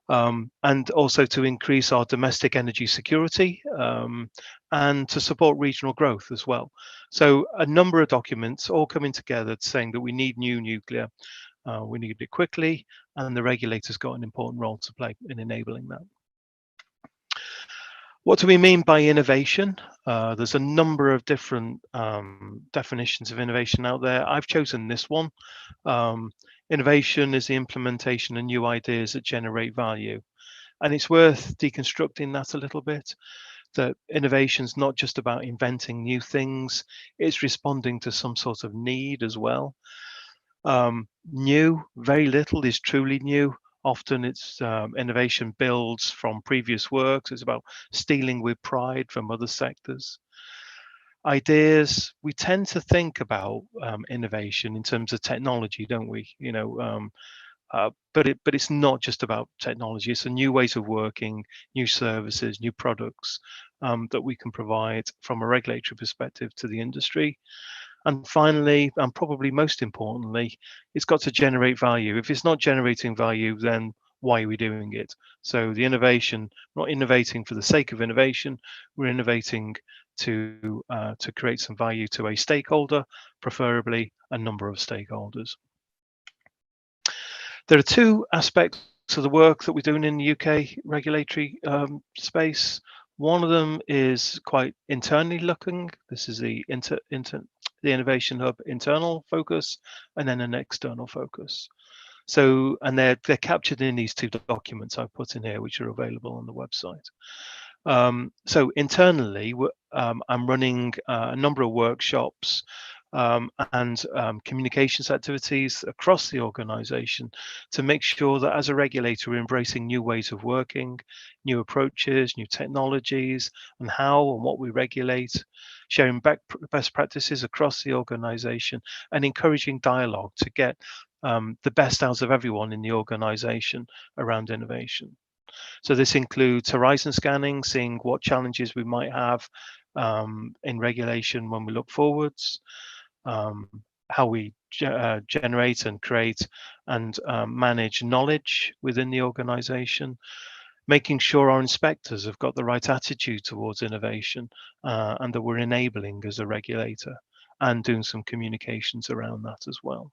and also to increase our domestic energy security and to support regional growth as well. So a number of documents all coming together saying that we need new nuclear. We need it quickly, and the regulators got an important role to play in enabling that. What do we mean by innovation? There's a number of different definitions of innovation out there. I've chosen this one. Innovation is the implementation of new ideas that generate value. And it's worth deconstructing that a little bit, that innovation is not just about inventing new things, it's responding to some sort of need as well. New, very little is truly new. Often it's innovation builds from previous works. It's about stealing with pride from other sectors. Ideas, we tend to think about innovation in terms of technology, don't we? You know, but it's not just about technology. It's a new ways of working, new services, new products that we can provide from a regulatory perspective to the industry. And finally, and probably most importantly, it's got to generate value. If it's not generating value, then why are we doing it? So the innovation, not innovating for the sake of innovation, we're innovating to create some value to a stakeholder, preferably a number of stakeholders. There are two aspects to the work that we're doing in the UK regulatory space. One of them is quite internally looking. This is the Innovation Hub internal focus, and then an external focus. So, and they're captured in these two documents I've put in here, which are available on the website. So internally, I'm running a number of workshops and communications activities across the organization to make sure that as a regulator, we're embracing new ways of working, new approaches, new technologies, and how and what we regulate, sharing best practices across the organization, and encouraging dialogue to get the best out of everyone in the organization around innovation. So this includes horizon scanning, seeing what challenges we might have in regulation when we look forwards, how we generate and create and manage knowledge within the organization, making sure our inspectors have got the right attitude towards innovation and that we're enabling as a regulator, and doing some communications around that as well.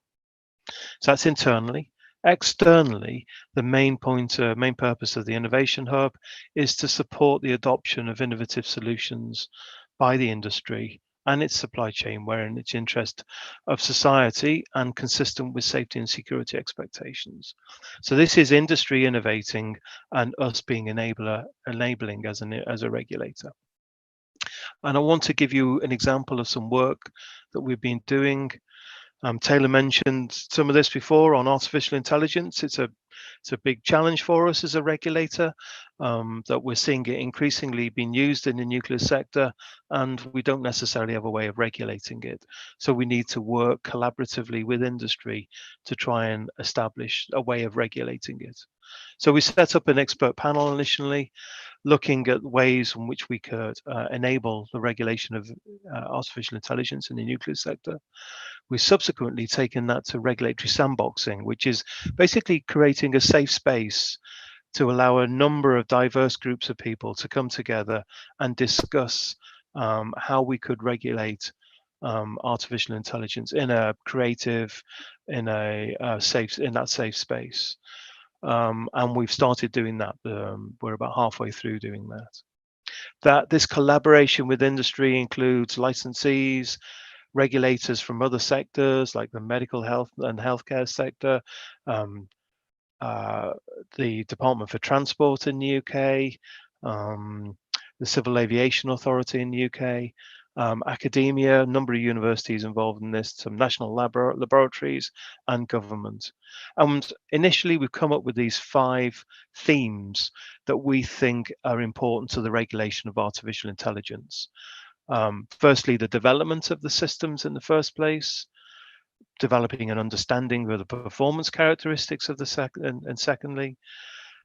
So that's internally. Externally, the main purpose of the Innovation Hub is to support the adoption of innovative solutions by the industry and its supply chain, where in its interest of society and consistent with safety and security expectations. So this is industry innovating and us being enabling as a regulator. And I want to give you an example of some work that we've been doing. Taylor mentioned some of this before on artificial intelligence. It's a big challenge for us as a regulator, that we're seeing it increasingly being used in the nuclear sector, and we don't necessarily have a way of regulating it. So we need to work collaboratively with industry to try and establish a way of regulating it. So we set up an expert panel initially, looking at ways in which we could enable the regulation of artificial intelligence in the nuclear sector. We've subsequently taken that to regulatory sandboxing, which is basically creating a safe space to allow a number of diverse groups of people to come together and discuss how we could regulate artificial intelligence in a creative, in that safe space. And we've started doing that. We're about halfway through doing that. This collaboration with industry includes licensees, regulators from other sectors like the medical health and healthcare sector, the Department for Transport in the UK, the Civil Aviation Authority in the UK, academia, a number of universities involved in this, some national laboratories and government. And initially we've come up with these 5 themes that we think are important to the regulation of artificial intelligence. Firstly, the development of the systems in the first place, developing an understanding of the performance characteristics of the and secondly,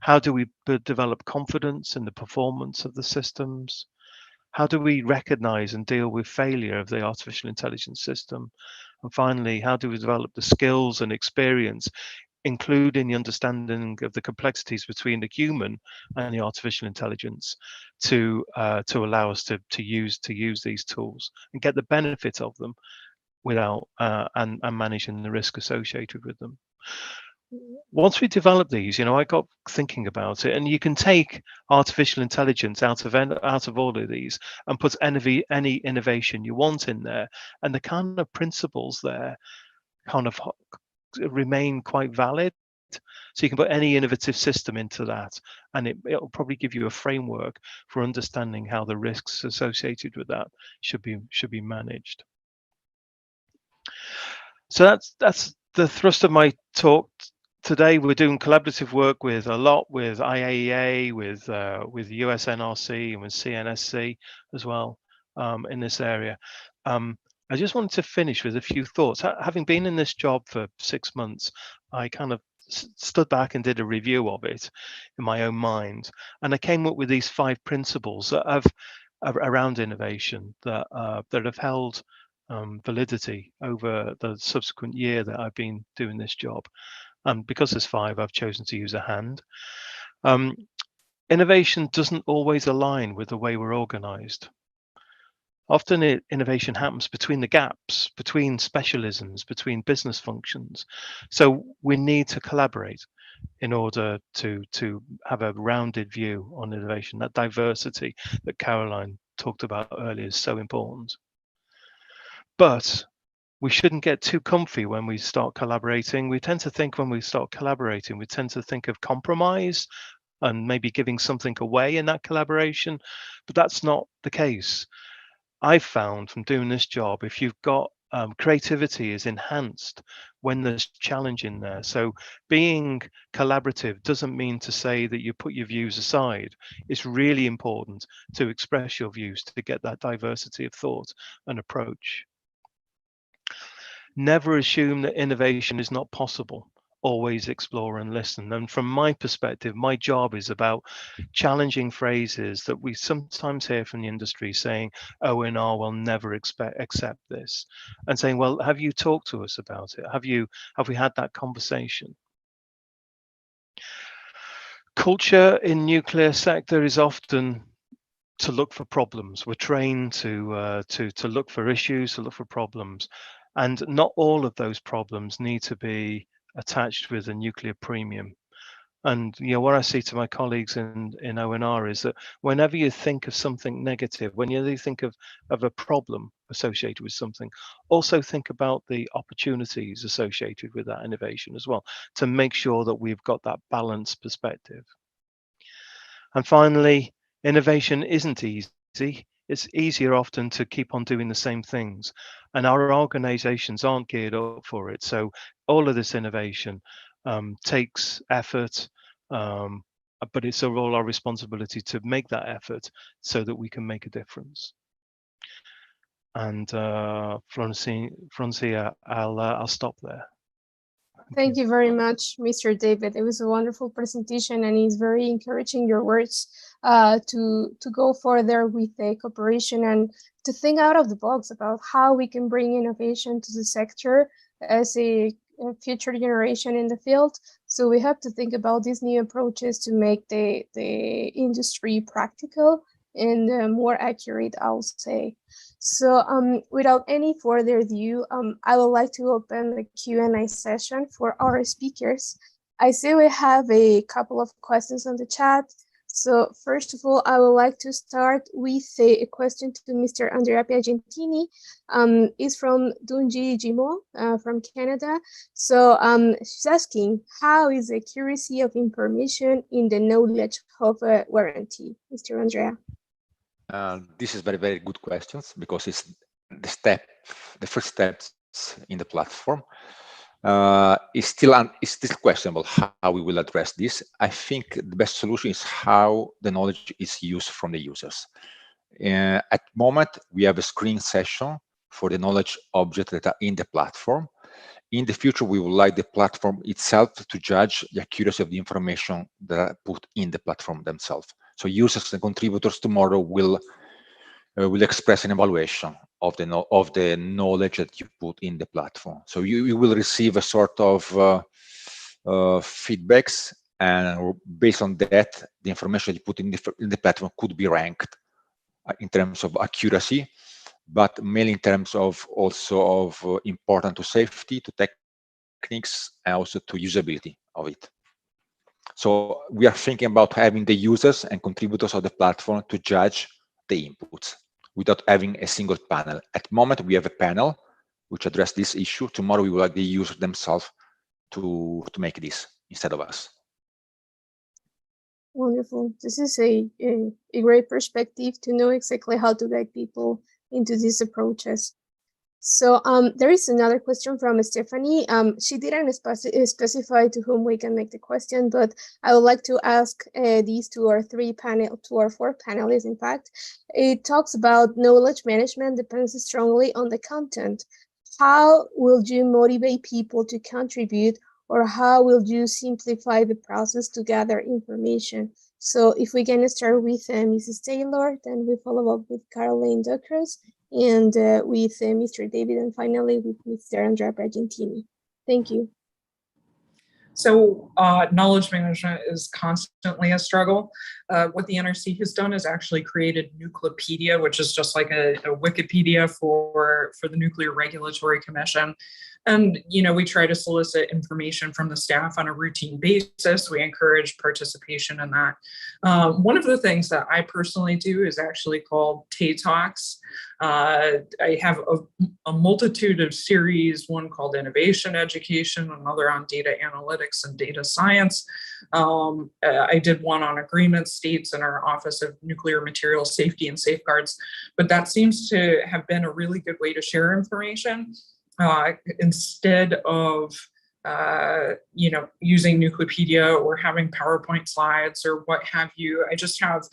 how do we develop confidence in the performance of the systems? How do we recognize and deal with failure of the artificial intelligence system? And finally, how do we develop the skills and experience, including the understanding of the complexities between the human and the artificial intelligence, to allow us to use these tools and get the benefit of them without and managing the risk associated with them. Once we develop these, I got thinking about it, and you can take artificial intelligence out of all of these and put any innovation you want in there, and the kind of principles there kind of remain quite valid. So you can put any innovative system into that, and it'll probably give you a framework for understanding how the risks associated with that should be managed. So that's the thrust of my talk today. We're doing collaborative work with IAEA, with USNRC, and with CNSC as well in this area. I just wanted to finish with a few thoughts. Having been in this job for 6 months, I kind of stood back and did a review of it in my own mind, and I came up with these 5 principles that around innovation that have held validity over the subsequent year that I've been doing this job. And because there's 5, I've chosen to use a hand. Innovation doesn't always align with the way we're organized. Often innovation happens between the gaps, between specialisms, between business functions. So we need to collaborate in order to have a rounded view on innovation. That diversity that Caroline talked about earlier is so important. But we shouldn't get too comfy when we start collaborating. We tend to think when we start collaborating, we tend to think of compromise and maybe giving something away in that collaboration, but that's not the case. I've found from doing this job, if you've got creativity is enhanced when there's challenge in there. So being collaborative doesn't mean to say that you put your views aside. It's really important to express your views to get that diversity of thought and approach. Never assume that innovation is not possible. Always explore and listen. And from my perspective, my job is about challenging phrases that we sometimes hear from the industry saying, ONR will never accept this. And saying, well, have you talked to us about it? Have we had that conversation? Culture in nuclear sector is often to look for problems. We're trained to look for issues, to look for problems. And not all of those problems need to be attached with a nuclear premium. And what I say to my colleagues in ONR is that whenever you think of something negative, when you think of a problem associated with something, also think about the opportunities associated with that innovation as well, to make sure that we've got that balanced perspective. And finally, innovation isn't easy. It's easier often to keep on doing the same things, and our organizations aren't geared up for it. So all of this innovation takes effort, but it's all our responsibility to make that effort so that we can make a difference. And Francia, I'll stop there. Thank you very much, Mr. David. It was a wonderful presentation, and it's very encouraging your words to go further with the cooperation and to think out of the box about how we can bring innovation to the sector as a future generation in the field. So we have to think about these new approaches to make the industry practical and more accurate, I'll say. So without any further ado, I would like to open the Q&A session for our speakers. I see we have a couple of questions on the chat. So first of all, I would like to start with a question to Mr. Andrea Piagentini. It's from Dunji Jimo from Canada. So she's asking, how is the accuracy of information in the knowledge of a warranty? Mr. Andrea. This is very, very good questions, because it's the first steps in the platform. It's still questionable how we will address this. I think the best solution is how the knowledge is used from the users. At the moment, we have a screening session for the knowledge objects that are in the platform. In the future, we would like the platform itself to judge the accuracy of the information that are put in the platform themselves. So users and contributors tomorrow will express an evaluation of the knowledge that you put in the platform. So you will receive a sort of feedbacks, and based on that, the information you put in the platform could be ranked in terms of accuracy, but mainly in terms of also of important to safety, to techniques, and also to usability of it. So we are thinking about having the users and contributors of the platform to judge the inputs without having a single panel. At the moment, we have a panel which address this issue. Tomorrow, we would like the users themselves to make this instead of us. Wonderful. This is a great perspective to know exactly how to guide people into these approaches. So there is another question from Stephanie. She didn't specify to whom we can make the question, but I would like to ask these two or four panelists, in fact. It talks about knowledge management depends strongly on the content. How will you motivate people to contribute, or how will you simplify the process to gather information? So if we can start with Mrs. Taylor, then we follow up with Caroline Duckers, and with Mr. David, and finally with Mr. Andrea Piagentini. Thank you. So knowledge management is constantly a struggle. What the NRC has done is actually created Nucleopedia, which is just like a Wikipedia for the Nuclear Regulatory Commission. And, we try to solicit information from the staff on a routine basis. We encourage participation in that. One of the things that I personally do is actually called TAY Talks. I have a multitude of series, one called Innovation Education, another on data analytics and data science. I did one on agreement states in our Office of Nuclear Materials Safety and Safeguards, but that seems to have been a really good way to share information. Instead of using Nucleopedia or having PowerPoint slides or what have you, I just have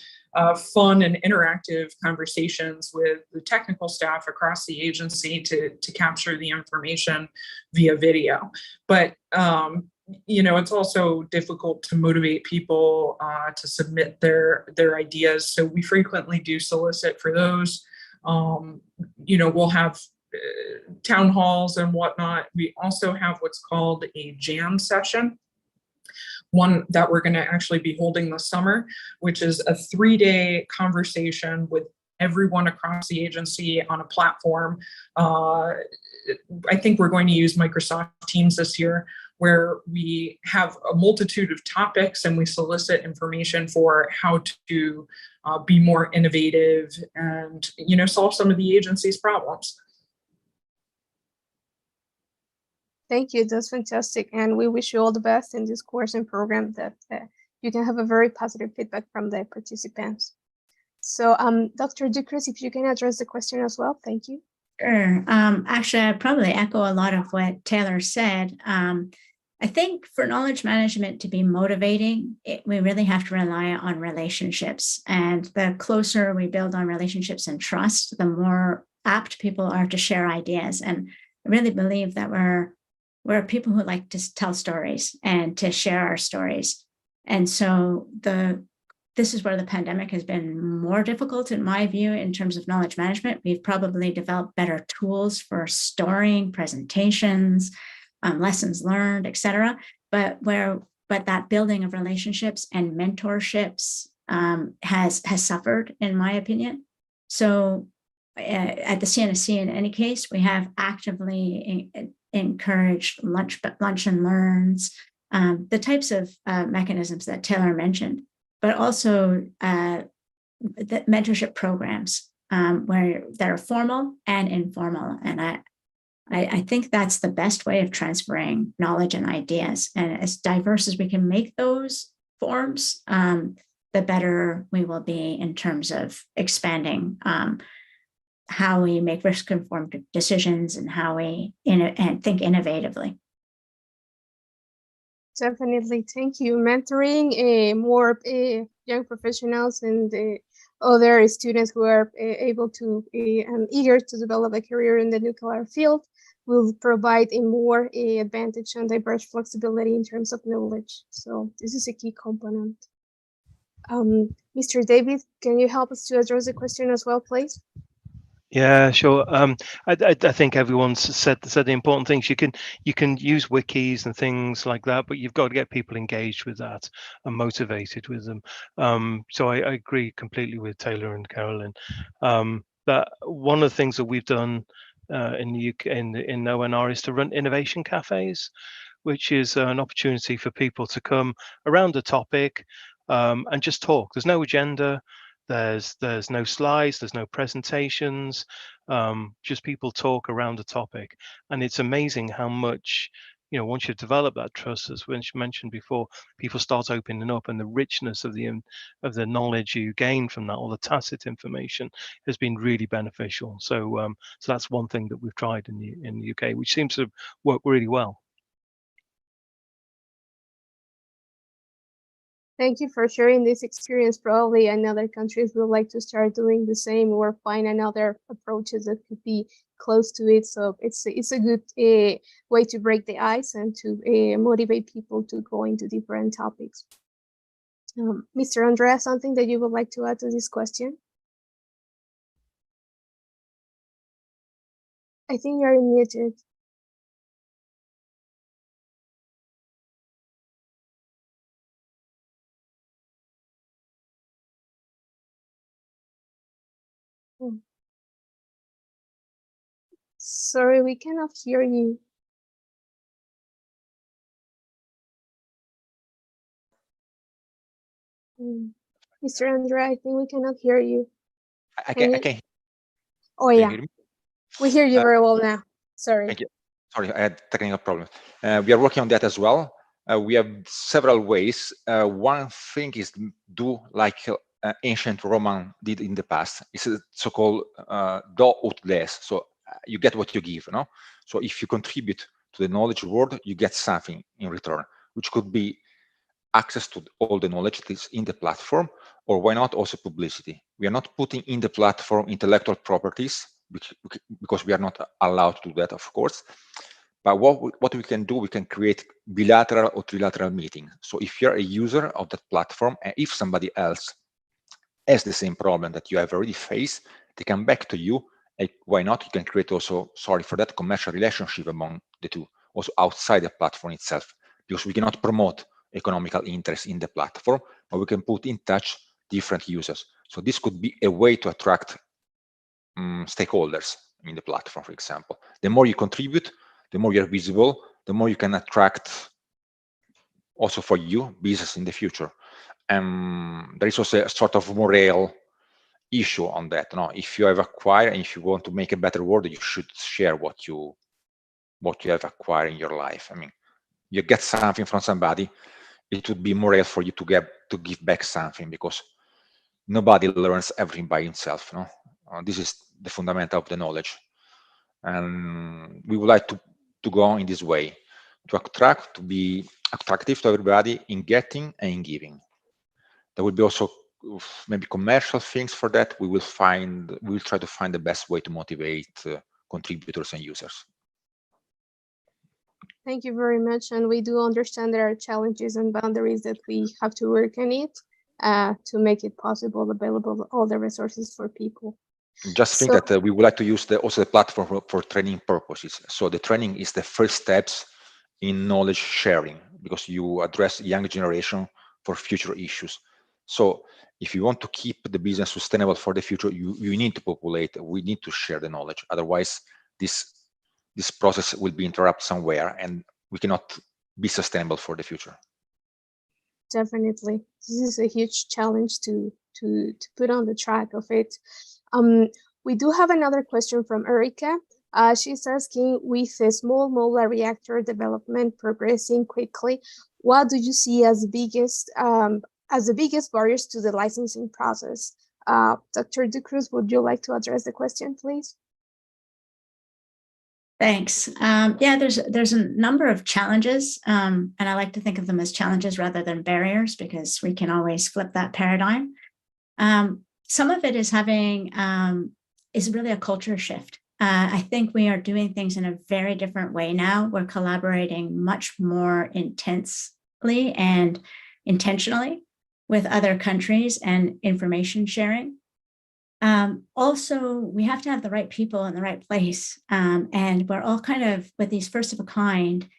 fun and interactive conversations with the technical staff across the agency to capture the information via video. But it's also difficult to motivate people to submit their ideas. So we frequently do solicit for those. We'll have town halls and whatnot. We also have what's called a jam session, one that we're going to actually be holding this summer, which is a 3-day conversation with everyone across the agency on a platform. I think we're going to use Microsoft Teams this year, where we have a multitude of topics and we solicit information for how to be more innovative and, solve some of the agency's problems. Thank you. That's fantastic. And we wish you all the best in this course and program, that you can have a very positive feedback from the participants. So Dr. Ducres, if you can address the question as well. Thank you. Sure. Actually, I probably echo a lot of what Taylor said. I think for knowledge management to be motivating, we really have to rely on relationships. And the closer we build on relationships and trust, the more apt people are to share ideas. And I really believe that we're people who like to tell stories and to share our stories. And so this is where the pandemic has been more difficult, in my view, in terms of knowledge management. We've probably developed better tools for storing presentations, lessons learned, et cetera. But that building of relationships and mentorships has suffered, in my opinion. So at the CNSC, in any case, we have actively encouraged lunch and learns, the types of mechanisms that Taylor mentioned, but also the mentorship programs where that are formal and informal. And I think that's the best way of transferring knowledge and ideas. And as diverse as we can make those forms, the better we will be in terms of expanding how we make risk-informed decisions and how we think innovatively. Definitely. Thank you. Mentoring more young professionals and other students who are able to and eager to develop a career in the nuclear field will provide a more advantage and diverse flexibility in terms of knowledge. So this is a key component. Mr. David, can you help us to address the question as well, please? Yeah, sure. I think everyone's said the important things. You can use wikis and things like that, but you've got to get people engaged with that and motivated with them. So I agree completely with Taylor and Carolyn. That one of the things that we've done in the UK in ONR is to run innovation cafes, which is an opportunity for people to come around a topic and just talk. There's no agenda. There's no slides, there's no presentations, just people talk around a topic. And it's amazing how much, once you've developed that trust, as Winch mentioned before, people start opening up, and the richness of the knowledge you gain from that, all the tacit information, has been really beneficial. So so that's one thing that we've tried in the UK, which seems to work really well. Thank you for sharing this experience. Probably another countries would like to start doing the same or find another approaches that could be close to it. So it's a good way to break the ice and to motivate people to go into different topics. Mr. Andrea, something that you would like to add to this question? I think you're muted. Sorry, we cannot hear you. Mr. Andrea, I think we cannot hear you. I can Oh, you yeah. hear me? We hear you very well now. Sorry. Thank you. Sorry, I had technical problems. We are working on that as well. We have several ways. One thing is do like ancient Roman did in the past. It's a so-called do ut des. So you get what you give, no? So if you contribute to the knowledge world, you get something in return, which could be access to all the knowledge that is in the platform, or why not also publicity. We are not putting in the platform intellectual properties, because we are not allowed to do that, of course. But what we can do, we can create bilateral or trilateral meetings. So if you're a user of that platform, and if somebody else has the same problem that you have already faced, they come back to you. And why not? You can create also, sorry for that, commercial relationship among the two, also outside the platform itself, because we cannot promote economical interest in the platform, but we can put in touch different users. So this could be a way to attract stakeholders in the platform, for example. The more you contribute, the more you're visible, the more you can attract also for you business in the future. There is also a sort of morale issue on that. No, if you have acquired and if you want to make a better world, you should share what you have acquired in your life. I mean, you get something from somebody, it would be morale for you to give back something, because nobody learns everything by himself. No, this is the fundamental of the knowledge, and we would like to go in this way, to be attractive to everybody in getting and in giving. There will be also maybe commercial things for that. We will try to find the best way to motivate contributors and users. Thank you very much. And we do understand there are challenges and boundaries that we have to work on it to make it possible, available, all the resources for people. Just think that we would like to use also the platform for training purposes. So the training is the first steps in knowledge sharing, because you address young generation for future issues. So if you want to keep the business sustainable for the future, you need to populate, we need to share the knowledge. Otherwise, this process will be interrupted somewhere and we cannot be sustainable for the future. Definitely. This is a huge challenge to put on the track of it. We do have another question from Erica. She's asking, with a small modular reactor development progressing quickly, what do you see as the biggest barriers to the licensing process? Dr. De Cruz, would you like to address the question, please? Thanks. Yeah, there's a number of challenges, and I like to think of them as challenges rather than barriers, because we can always flip that paradigm. Some of it is is really a culture shift. I think we are doing things in a very different way now. We're collaborating much more intensely and intentionally with other countries and information sharing. Also, we have to have the right people in the right place. And we're all kind of, with these first of a kind,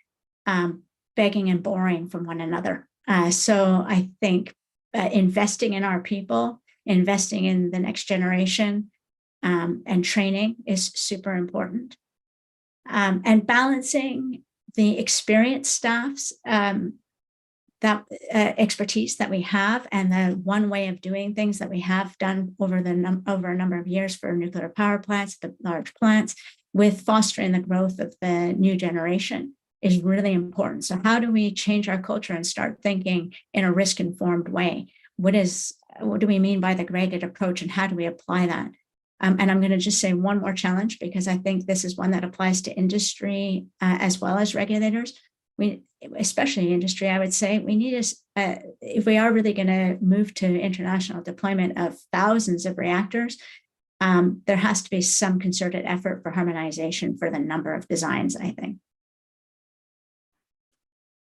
begging and borrowing from one another. So I think investing in our people, investing in the next generation, and training is super important. And balancing the experienced staff's that expertise that we have, and the one way of doing things that we have done over a number of years for nuclear power plants, the large plants, with fostering the growth of the new generation is really important. So how do we change our culture and start thinking in a risk-informed way? What do we mean by the graded approach, and how do we apply that? And I'm going to just say one more challenge, because I think this is one that applies to industry as well as regulators. Especially industry, I would say, we need if we are really going to move to international deployment of thousands of reactors, there has to be some concerted effort for harmonization for the number of designs, I think.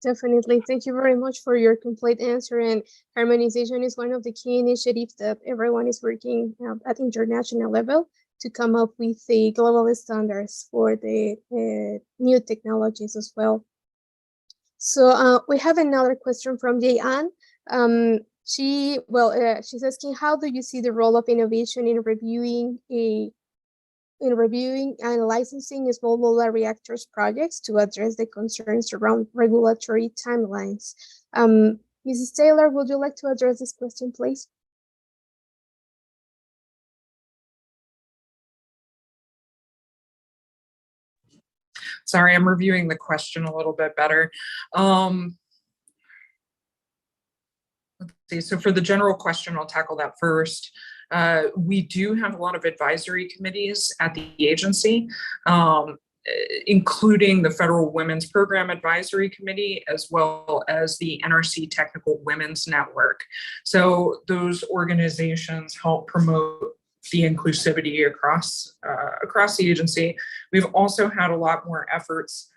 Definitely. Thank you very much for your complete answer. And harmonization is one of the key initiatives that everyone is working at international level to come up with the global standards for the new technologies as well. So we have another question from Jayan. She's asking, how do you see the role of innovation in reviewing in reviewing and licensing small modular reactors projects to address the concerns around regulatory timelines. Mrs. Taylor, would you like to address this question, please? Sorry, I'm reviewing the question a little bit better. Let's see, so for the general question, I'll tackle that first. We do have a lot of advisory committees at the agency, including the Federal Women's Program Advisory Committee, as well as the NRC Technical Women's Network. So those organizations help promote the inclusivity across the agency. We've also had a lot more efforts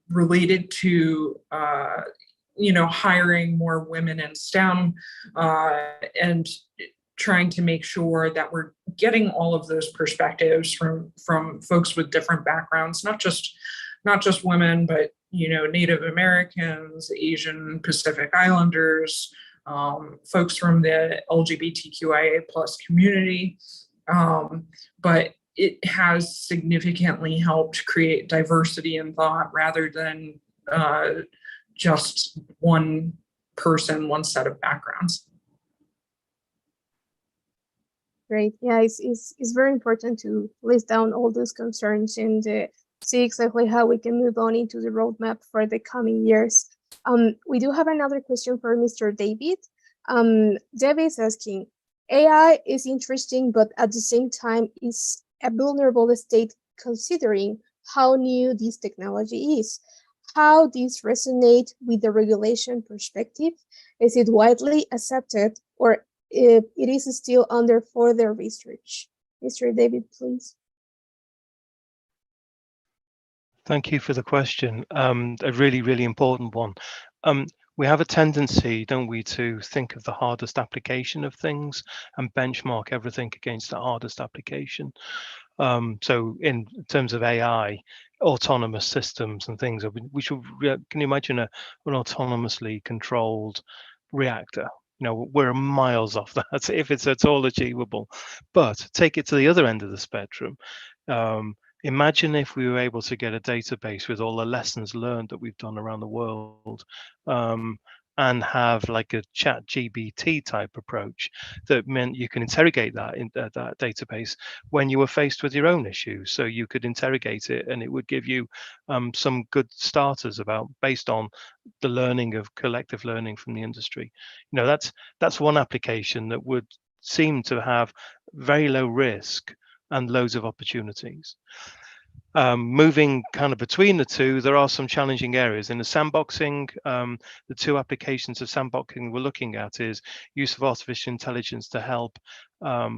related to hiring more women in STEM and trying to make sure that we're getting all of those perspectives from folks with different backgrounds, not just women, but Native Americans, Asian Pacific Islanders, folks from the LGBTQIA+ community. But it has significantly helped create diversity in thought rather than just one person, one set of backgrounds. Great. Yeah, it's very important to list down all those concerns and see exactly how we can move on into the roadmap for the coming years. We do have another question for Mr. David. David is asking, AI is interesting, but at the same time is a vulnerable state considering how new this technology is. How this resonate with the regulation perspective? Is it widely accepted or if it is still under further research? Mr. David, please. Thank you for the question. A really, really important one. We have a tendency, don't we, to think of the hardest application of things and benchmark everything against the hardest application. So in terms of AI, autonomous systems and things, can you imagine an autonomously controlled reactor? We're miles off that if it's at all achievable. But take it to the other end of the spectrum. Imagine if we were able to get a database with all the lessons learned that we've done around the world, and have like a ChatGPT type approach that meant you can interrogate that in that database when you were faced with your own issues. So you could interrogate it and it would give you some good starters based on the learning of collective learning from the industry. That's one application that would seem to have very low risk and loads of opportunities. Moving kind of between the two, there are some challenging areas. In the sandboxing, the two applications of sandboxing we're looking at is use of artificial intelligence to help a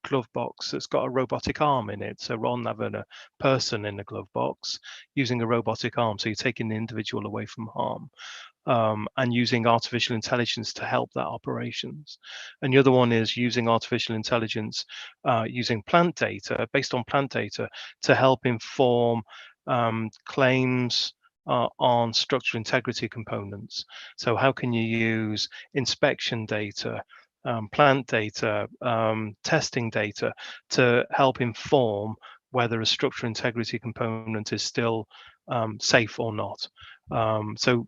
glove box that's got a robotic arm in it. So rather than having a person in the glove box, using a robotic arm, so you're taking the individual away from harm. And using artificial intelligence to help that operations. And the other one is using artificial intelligence, using plant data, based on plant data, to help inform claims on structural integrity components. So how can you use inspection data, plant data, testing data to help inform whether a structural integrity component is still safe or not? So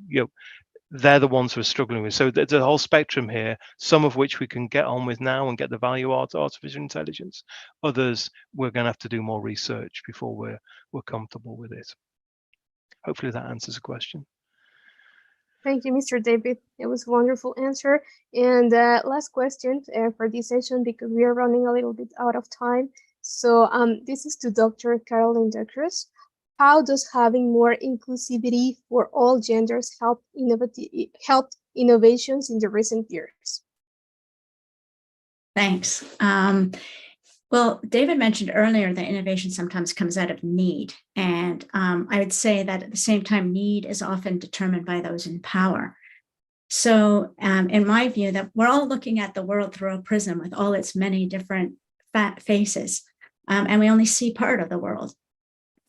they're the ones we're struggling with. So there's a whole spectrum here, some of which we can get on with now and get the value out of artificial intelligence. Others, we're going to have to do more research before we're comfortable with it. Hopefully that answers the question. Thank you, Mr. David. It was a wonderful answer. And last question for this session, because we are running a little bit out of time. So this is to Dr. Carolyn Cruz. How does having more inclusivity for all genders help innovations in the recent years? Thanks. Well, David mentioned earlier that innovation sometimes comes out of need. And I would say that at the same time, need is often determined by those in power. So in my view, that we're all looking at the world through a prism with all its many different faces. And we only see part of the world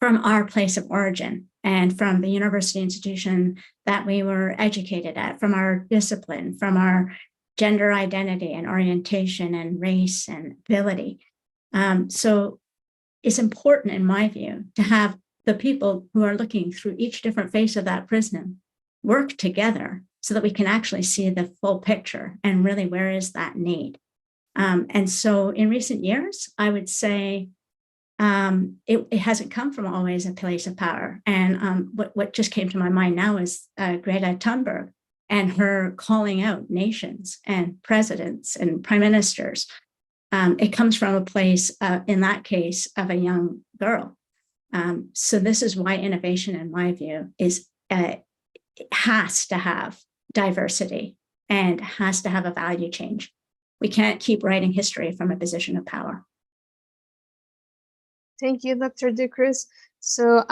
from our place of origin and from the university institution that we were educated at, from our discipline, from our gender identity and orientation and race and ability. So it's important, in my view, to have the people who are looking through each different face of that prism work together so that we can actually see the full picture and really where is that need. And so in recent years, I would say it hasn't come from always a place of power. And what just came to my mind now is Greta Thunberg and her calling out nations and presidents and prime ministers. It comes from a place, in that case, of a young girl. So this is why innovation, in my view, is has to have diversity and has to have a value change. We can't keep writing history from a position of power. Thank you, Dr. De Cruz. So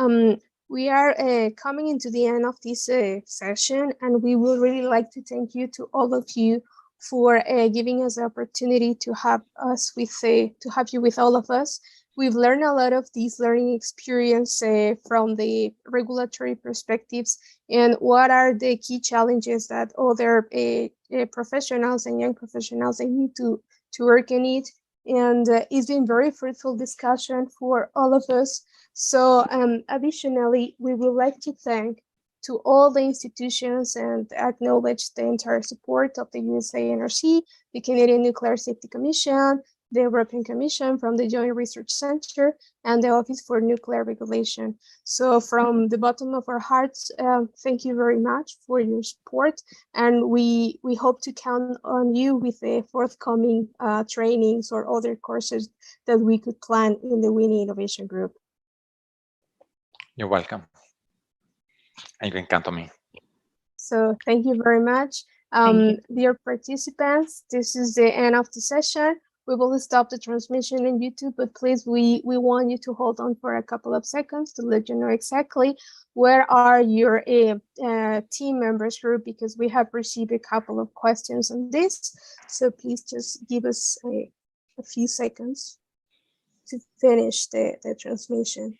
we are coming into the end of this session, and we would really like to thank you to all of you for giving us the opportunity to have you with all of us. We've learned a lot of these learning experience from the regulatory perspectives and what are the key challenges that other professionals and young professionals they need to work in it. And it's been very fruitful discussion for all of us. So additionally, we would like to thank to all the institutions and acknowledge the entire support of the USA NRC, the Canadian Nuclear Safety Commission, the European Commission from the Joint Research Center, and the Office for Nuclear Regulation. So from the bottom of our hearts, thank you very much for your support. And we hope to count on you with the forthcoming trainings or other courses that we could plan in the WiNI Innovation Group. You're welcome. And you can count on me. So thank you very much. Dear participants, this is the end of the session. We will stop the transmission on YouTube, but please, we want you to hold on for a couple of seconds to let you know exactly where are your team members group, because we have received a couple of questions on this. So please just give us a few seconds to finish the transmission.